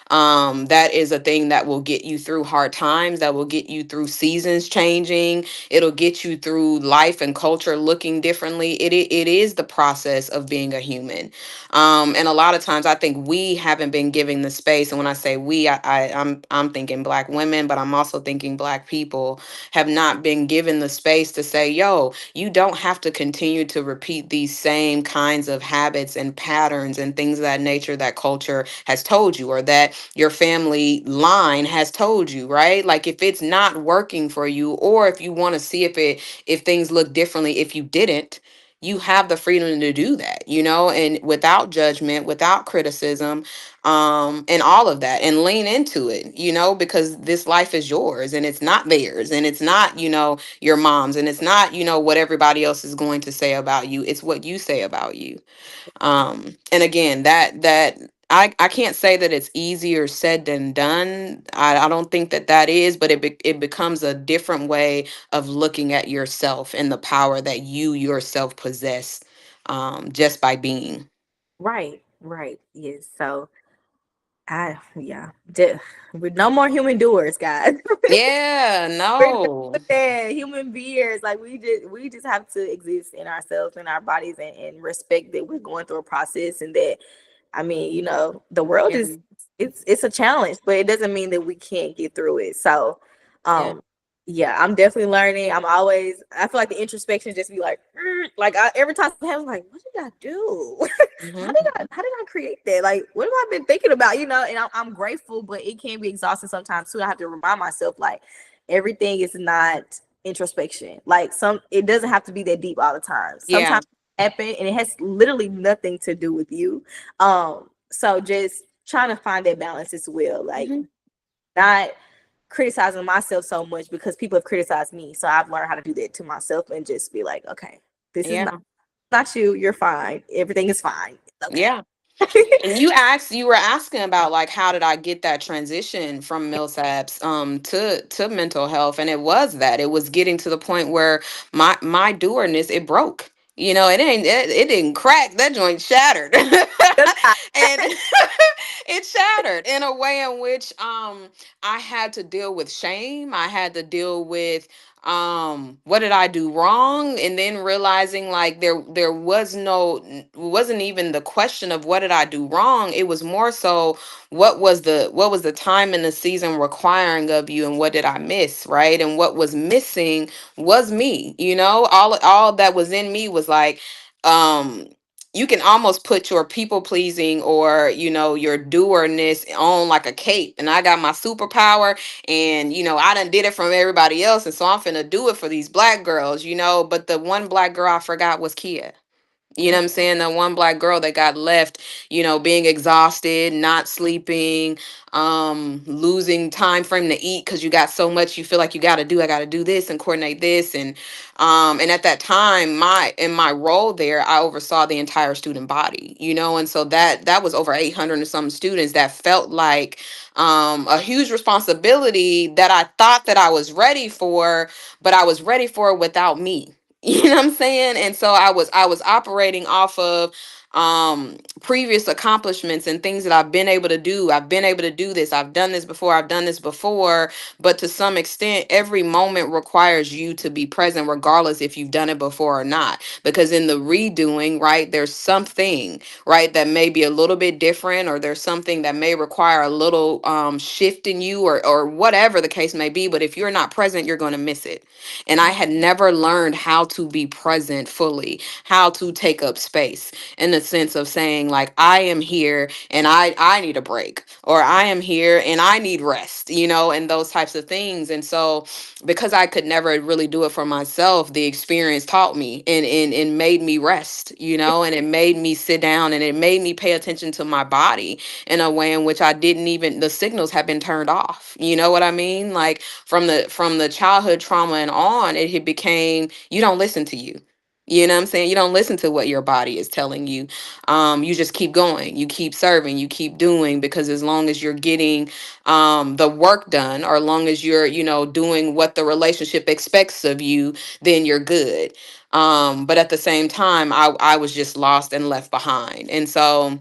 That is a thing that will get you through hard times, that will get you through seasons changing. It'll get you through life and culture looking differently. It is the process of being a human. And a lot of times I think we haven't been giving the space. And when I say we, I'm thinking black women, but I'm also thinking black people have not been given the space to say, yo, you don't have to continue to repeat these same kinds of habits and patterns and things of that nature that culture has told you or that your family line has told you, right? Like if it's not working for you, or if you want to see if things look differently, if you didn't, you have the freedom to do that, and without judgment, without criticism, and all of that, and lean into it, because this life is yours and it's not theirs, and it's not, your mom's, and it's not, what everybody else is going to say about you. It's what you say about you. And again, that I can't say that it's easier said than done. I don't think that that is, but it becomes a different way of looking at yourself and the power that you yourself possess, just by being. right, right, yes. So yeah, with no more human doers, guys. Yeah, We're done no. with that. Human beings, like we just have to exist in ourselves and our bodies, and respect that we're going through a process, and that I mean, the world Yeah, is it's a challenge, but it doesn't mean that we can't get through it. So, yeah. um, yeah, I'm definitely learning. I feel like the introspection just be like, like every time I have, like, what did I do? Hmm. How did I create that? Like, what have I been thinking about? And I'm grateful, but it can be exhausting sometimes too. I have to remind myself like everything is not introspection. Like it doesn't have to be that deep all the time. Yeah. Sometimes it happen and it has literally nothing to do with you. So just trying to find that balance as well. Like Hmm. not criticizing myself so much because people have criticized me. So I've learned how to do that to myself and just be like, okay, this is Yeah. not you. You're fine. Everything is fine. It's Yeah. okay. And you were asking about like how did I get that transition from MilSAPs to mental health, and it was that it was getting to the point where my doerness, it broke. It didn't crack, that joint shattered. And it shattered in a way in which I had to deal with shame. I had to deal with what did I do wrong, and then realizing like there was wasn't even the question of what did I do wrong. It was more so what was the time in the season requiring of you, and what did I miss, right? And what was missing was me. All that was in me was like, um you can almost put your people pleasing or your doerness on like a cape, and I got my superpower, and I done did it from everybody else, and so I'm finna do it for these black girls, but the one black girl I forgot was Kia. You know what I'm saying? The one black girl that got left, being exhausted, not sleeping, losing time frame to eat because you got so much you feel like I gotta do this and coordinate this. And at that time, in my role there, I oversaw the entire student body, and so that was over 800 and some students that felt like a huge responsibility that I thought that I was ready for, but I was ready for it without me. You know what I'm saying? And so I was operating off of previous accomplishments and things that I've been able to do. I've been able to do this. I've done this before. I've done this before. But to some extent, every moment requires you to be present, regardless if you've done it before or not. Because in the redoing, right, there's something, right, that may be a little bit different, or there's something that may require a little shift in you, or whatever the case may be. But if you're not present, you're going to miss it. And I had never learned how to be present fully, how to take up space, in the sense of saying, like, I am here and I need a break, or I am here and I need rest, and those types of things. And so because I could never really do it for myself, the experience taught me, and made me rest, and it made me sit down, and it made me pay attention to my body in a way in which I didn't even, the signals had been turned off. You know what I mean? Like, from the childhood trauma and on, it had became, you don't listen to you. You know what I'm saying? You don't listen to what your body is telling you. You just keep going. You keep serving. You keep doing, because as long as you're getting the work done, or as long as you're, doing what the relationship expects of you, then you're good. But at the same time, I was just lost and left behind. And so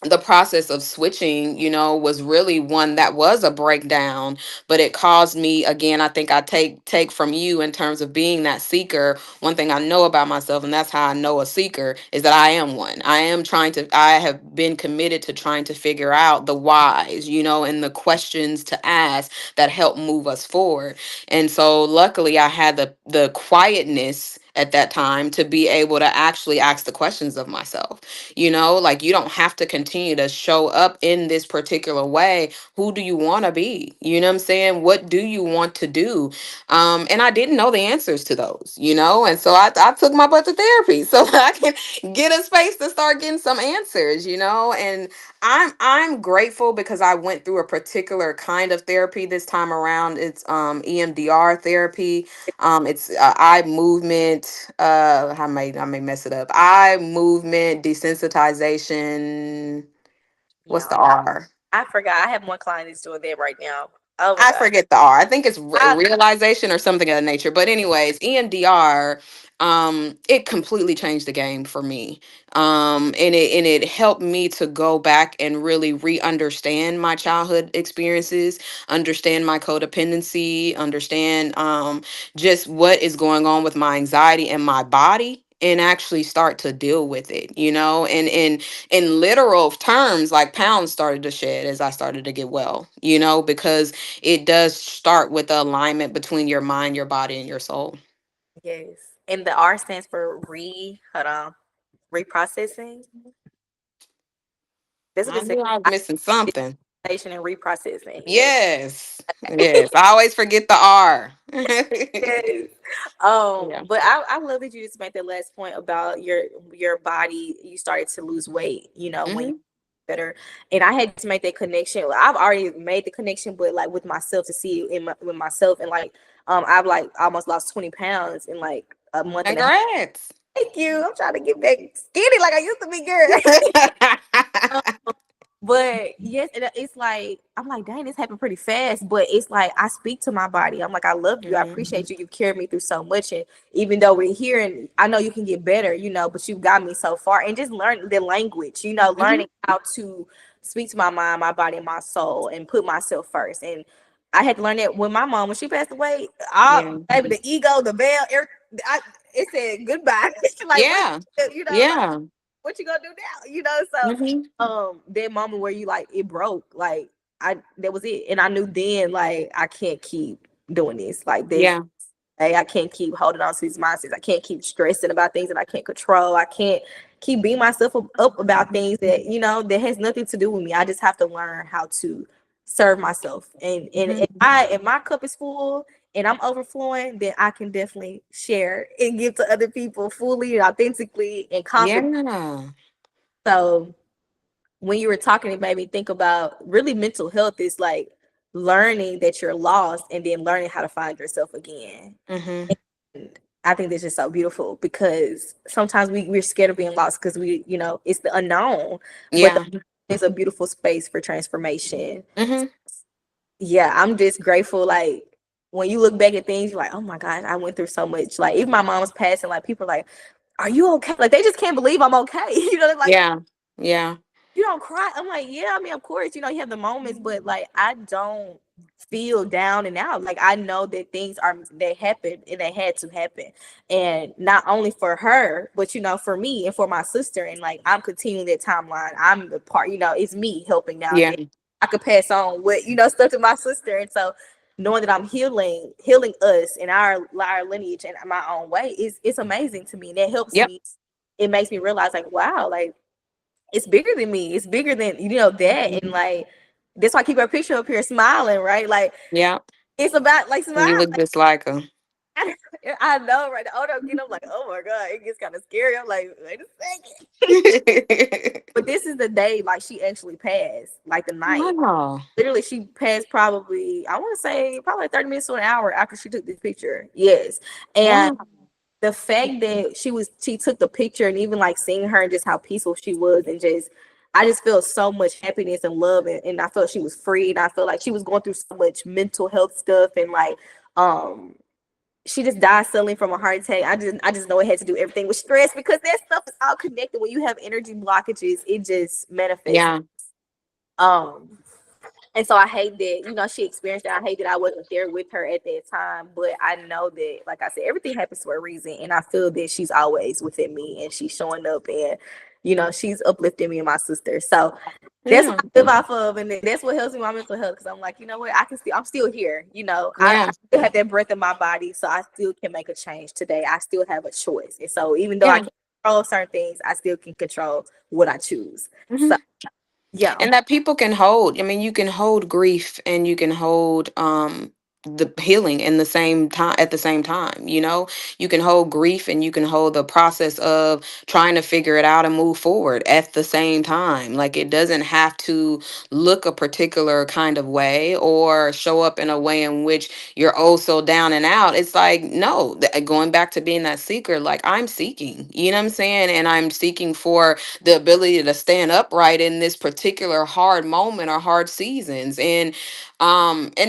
the process of switching, was really one that was a breakdown, but it caused me, again, I think I take from you in terms of being that seeker. One thing I know about myself, and that's how I know a seeker, is that I am one. I have been committed to trying to figure out the whys, and the questions to ask that help move us forward. And so luckily I had the quietness at that time to be able to actually ask the questions of myself. Like, you don't have to continue to show up in this particular way. Who do you want to be? You know what I'm saying? What do you want to do? And I didn't know the answers to those, and so I took my butt to therapy so that I can get a space to start getting some answers. And I'm grateful because I went through a particular kind of therapy this time around. It's EMDR therapy. It's eye movement. I may mess it up. Eye movement desensitization. What's Yeah, the R? I forgot. I have one client that's doing that right now. Oh my I god. forget the R. I think it's I, realization or something of that nature. But anyways, EMDR, it completely changed the game for me. And it helped me to go back and really re-understand my childhood experiences, understand my codependency, understand just what is going on with my anxiety and my body. And actually start to deal with it, and in literal terms, like pounds started to shed as I started to get well, because it does start with the alignment between your mind, your body, and your soul. yes. And the R stands for hold on, reprocessing. That's what I it says. knew I was missing something. Discrimination and reprocessing. Yes. Yes. Yes. I always forget the R. Yes. Yeah. But I love that you just made that last point about your body. You started to lose weight, when you Hmm. better. And I had to make that connection. I've already made the connection, but like with myself, to see it with myself, and like I've like almost lost 20 pounds in like a month and a half. Congrats. Thank you. I'm trying to get back skinny like I used to be, girl. But yes, it's like I'm like, dang, this happened pretty fast. But it's like I speak to my body. I'm like, I love you. I Mhm. appreciate you. You've carried me through so much. And even though we're here, and I know you can get better, but you've got me so far. And just learn the language, Mhm. learning how to speak to my mind, my body, and my soul, and put myself first. And I had to learn that with my mom when she passed away. Yeah. Baby, the ego, the veil, it said goodbye. Like what, Yeah. like Yeah. what you gonna do now? So Hmm. that moment where you like it broke, like that was it. And I knew then, like, I can't keep doing this like this. Yeah. hey, I can't keep holding on to these mindsets. I can't keep stressing about things that I can't control. I can't keep beating myself up about things that, that has nothing to do with me. I just have to learn how to serve myself. And Mhm. if my cup is full and I'm overflowing, then I can definitely share and give to other people fully and authentically and confidently. Yeah. So when you were talking, it made me think about really mental health is like learning that you're lost and then learning how to find yourself again. Mhm. And I think this is so beautiful because sometimes we're scared of being lost because it's the unknown, but Yeah. it's a beautiful space for transformation. Mhm. Yeah, I'm just grateful. Like when you look back at things, you're like, oh my God, I went through so much. Like even my mom's passing, like people are like, are you okay? Like they just can't believe I'm okay. They're like, Yeah. Yeah. you don't cry. I'm like, yeah, I mean, of course, you have the moments, but like I don't feel down and out. Like I know that things are they happened and they had to happen. And not only for her, but for me and for my sister. And like I'm continuing that timeline. I'm the part, it's me helping now. And Yeah. then I could pass on what, stuff to my sister. And so knowing that I'm healing us in our lineage and my own way is it's amazing to me. And that helps Yep. me. It makes me realize like, wow, like it's bigger than me. It's bigger than that, and like that's why I keep her picture up here smiling, right? Like Yep. it's about like You smile. look just like her. Like, I know, right? The older I get, I'm like, oh my God, it gets kind of scary. I'm like, wait a second. But this is the day like she actually passed, like the night. Wow. Literally, she passed probably I want to say probably 30 minutes to an hour after she took this picture. Yes, and Wow. the fact that she took the picture and even like seeing her and just how peaceful she was and just I just felt so much happiness and love and I felt she was free and I felt like she was going through so much mental health stuff and like um she just died suddenly from a heart attack. I just know it had to do everything with stress because that stuff is all connected. When you have energy blockages, it just manifests. Yeah. Um and so I hate that, she experienced that. I hate that I wasn't there with her at that time. But I know that, like I said, everything happens for a reason. And I feel that she's always within me and she's showing up and, she's uplifting me and my sister. So that's what Yeah. I live off of. And then that's what helps me with my mental health. Cause I'm like, you know what? I'm still here. I Yeah. still have that breath in my body. So I still can make a change today. I still have a choice. And so even though I Yeah. can't control certain things, I still can control what I choose. So Mhm. yeah. And that people can hold. I mean, you can hold grief and you can hold the healing in the same time at the same time, you can hold grief and you can hold the process of trying to figure it out and move forward at the same time. Like it doesn't have to look a particular kind of way or show up in a way in which you're oh so down and out. It's like no, going back to being that seeker, like I'm seeking, you know what I'm saying, and I'm seeking for the ability to stand upright in this particular hard moment or hard seasons. And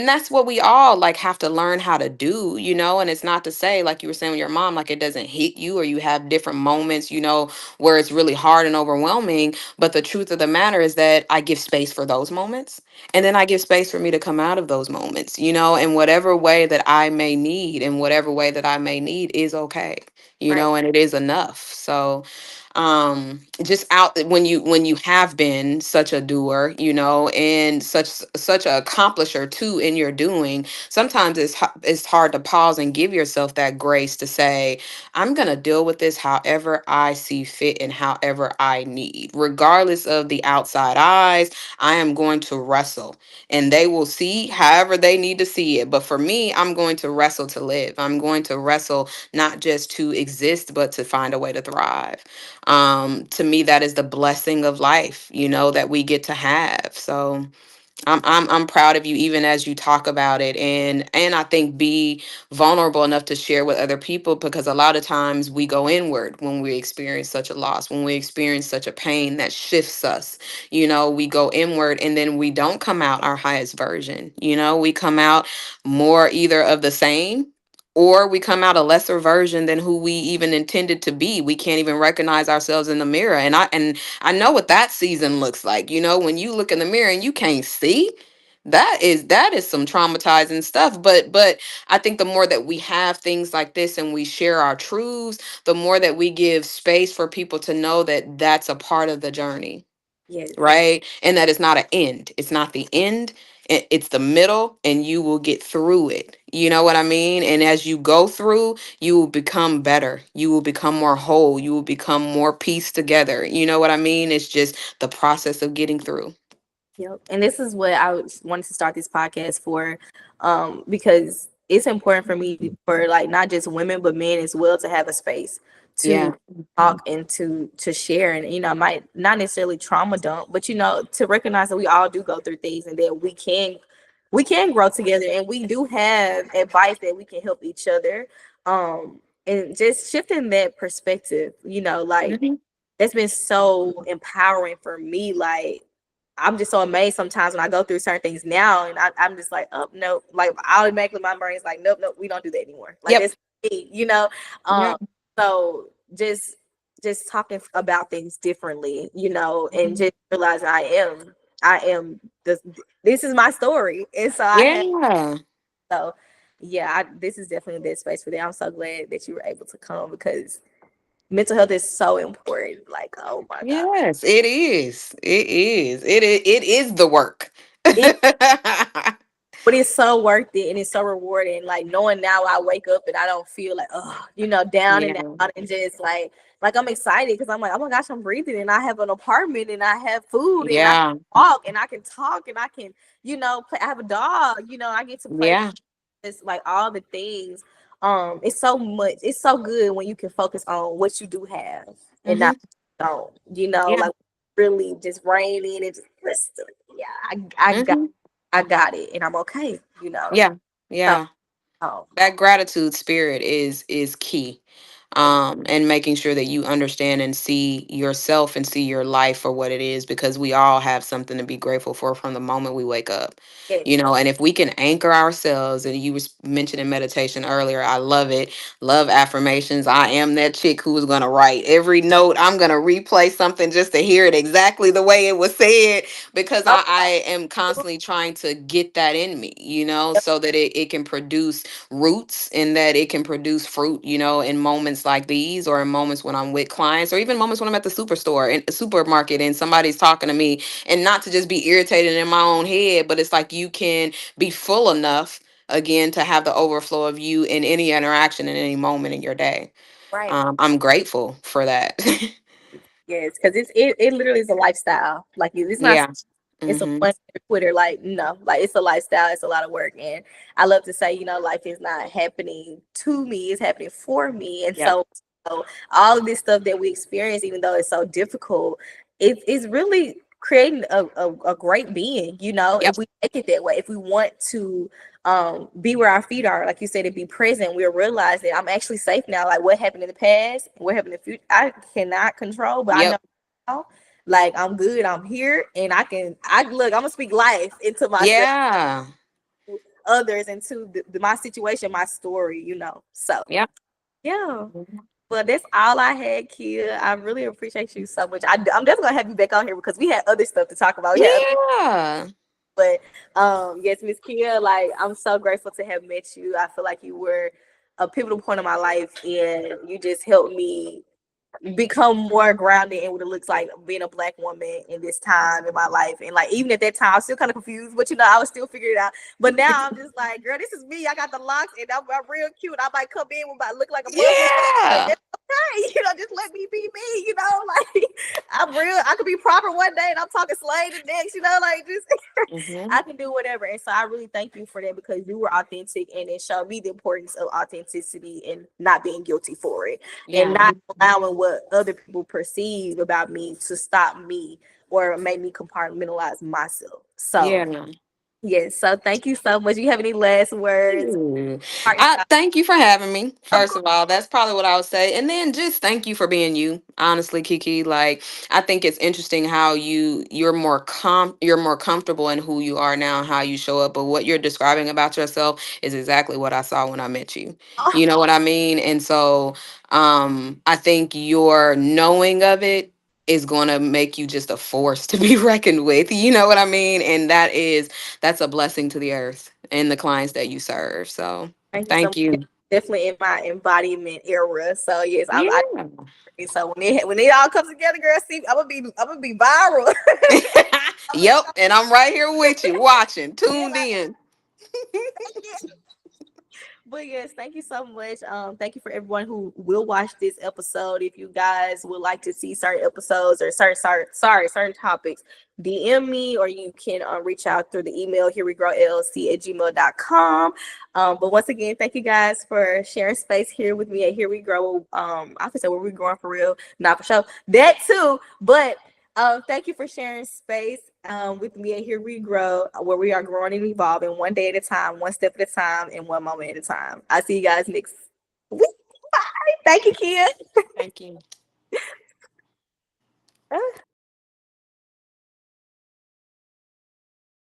that's what we all like have to learn how to do, and it's not to say like you were saying with your mom, like it doesn't hit you or you have different moments, where it's really hard and overwhelming. But the truth of the matter is that I give space for those moments, and then I give space for me to come out of those moments, in whatever way that I may need, and whatever way that I may need is okay, Right. and it is enough. So just out when you have been such a doer, and such a accomplisher too in your doing, sometimes it's hard to pause and give yourself that grace to say, I'm going to deal with this however I see fit and however I need, regardless of the outside eyes. I am going to wrestle, and they will see however they need to see it, but for me, I'm going to wrestle to live. I'm going to wrestle not just to exist but to find a way to thrive. To me, that is the blessing of life, that we get to have. So I'm proud of you, even as you talk about it, and I think be vulnerable enough to share with other people, because a lot of times we go inward when we experience such a loss, when we experience such a pain that shifts us. We go inward and then we don't come out our highest version. We come out more either of the same, or we come out a lesser version than who we even intended to be. We can't even recognize ourselves in the mirror. And I know what that season looks like. When you look in the mirror and you can't see, that is some traumatizing stuff. But I think the more that we have things like this and we share our truths, the more that we give space for people to know that that's a part of the journey, Yes. right? And that it's not an end. It's not the end. It's the middle, and you will get through it. You know what I mean? And as you go through, you will become better. You will become more whole. You will become more pieced together. You know what I mean? It's just the process of getting through. Yep. And this is what wanted to start this podcast for, because it's important for me, for like not just women but men as well, to have a space Yeah. to talk and to share, and might not necessarily trauma dump, but to recognize that we all do go through things, and that we can grow together, and we do have advice that we can help each other, and just shifting that perspective, like Hmm. that's been so empowering for me. Like, I'm just so amazed sometimes when I go through certain things now, and I'm just like, oh no, like automatically my brain's like, nope, nope, we don't do that anymore. Like, Yep. that's me. Um, Yep. so just talking about things differently, and Mhm. just realizing I am this is my story, and so I have Yeah. so yeah, this is definitely this space for them. I'm so glad that you were able to come, because mental health is so important. Like, oh my god. Yes, it is. It is. It is the work. But it's so worth it, and it's so rewarding. Like, knowing now I wake up and I don't feel like, oh, down and Yeah. out, and just like I'm excited because I'm like, oh my gosh, I'm breathing, and I have an apartment, and I have food, and I can Yeah. walk, and I can talk, and I can, play. I have a dog, I get to play. Yeah. It's like all the things. It's so much. It's so good when you can focus on what you do have and Hmm. not don't. Yeah. Like really just rein in and just listen. Yeah, I got Hmm. I got it, and I'm okay. Yeah. So, Yeah. oh, That gratitude spirit is key, and making sure that you understand and see yourself and see your life for what it is, because we all have something to be grateful for from the moment we wake up. yes, And if we can anchor ourselves, and you was mentioning meditation earlier, I love it. Love affirmations. I am that chick who is going to write every note. I'm going to replay something just to hear it exactly the way it was said, because oh, I am constantly trying to get that in me, so that it can produce roots, and that it can produce fruit, in moments like these, or in moments when I'm with clients, or even moments when I'm at the superstore and supermarket, and somebody's talking to me, and not to just be irritated in my own head, but it's like you can be full enough again to have the overflow of you in any interaction in any moment in your day. right. I'm grateful for that. Yes, because it literally is a lifestyle. Like, it's not. Yeah. It's a Hmm. one Twitter, like, no, like, it's a lifestyle, it's a lot of work. And I love to say, life is not happening to me, it's happening for me. And Yep. so all of this stuff that we experience, even though it's so difficult, it's really creating a great being, Yep. if we make it that way. If we want to be where our feet are, like you said, to be present, we'll realize that I'm actually safe now. Like, what happened in the past, what happened in the future, I cannot control, but I know Yep. now, like, I'm good, I'm here, and I look, I'm gonna speak life into myself, Yeah. others, into my situation, my story, so Yep. yeah. But that's all I had, Kia. I really appreciate you so much. I'm definitely gonna have you back on here because we had other stuff to talk about. We had other, Yeah. but yes, Miss Kia, like, I'm so grateful to have met you. I feel like you were a pivotal point of my life, and you just helped me become more grounded in what it looks like being a Black woman in this time in my life. And like, even at that time, I was still kind of confused, but I was still figuring it out. But now I'm just like, girl, this is me. I got the locks, and I'm real cute. I might come in with my look like a Muslim. Yeah. That's okay. Just let me be me. Like, I'm real. I could be proper one day, and I'm talking slave the next. Like, just Hmm. I can do whatever. And so I really thank you for that, because you were authentic, and it showed me the importance of authenticity and not being guilty for it, and Yeah. not allowing what other people perceive about me to stop me or make me compartmentalize myself. So Yeah. yes, so thank you so much. You have any last words? Ooh. Thank you for having me. First of all, that's probably what I would say. And then just thank you for being you. Honestly, Kiki, like, I think it's interesting how you're more comfortable in who you are now and how you show up. But what you're describing about yourself is exactly what I saw when I met you. You know what I mean? And so I think your knowing of it is going to make you just a force to be reckoned with. You know what I mean? And that's a blessing to the earth and the clients that you serve. So Thank you so thank much. you. definitely in my embodiment era. So yes, Yeah. so when it all comes together, girl, see, I'm gonna be viral. Yep, and I'm right here with you, watching, Yeah, tuned in. but yes, thank you so much. Thank you for everyone who will watch this episode. If you guys would like to see certain episodes or certain topics, DM me or you can reach out through the email here we grow llc@gmail.com. But once again, thank you guys for sharing space here with me at Here We Grow. I could say where we growing for real, not for sure. That too, but thank you for sharing space with me and Here We Grow, where we are growing and evolving one day at a time, one step at a time, and one moment at a time. I'll see you guys next week. Bye. Thank you, Kia. Thank you.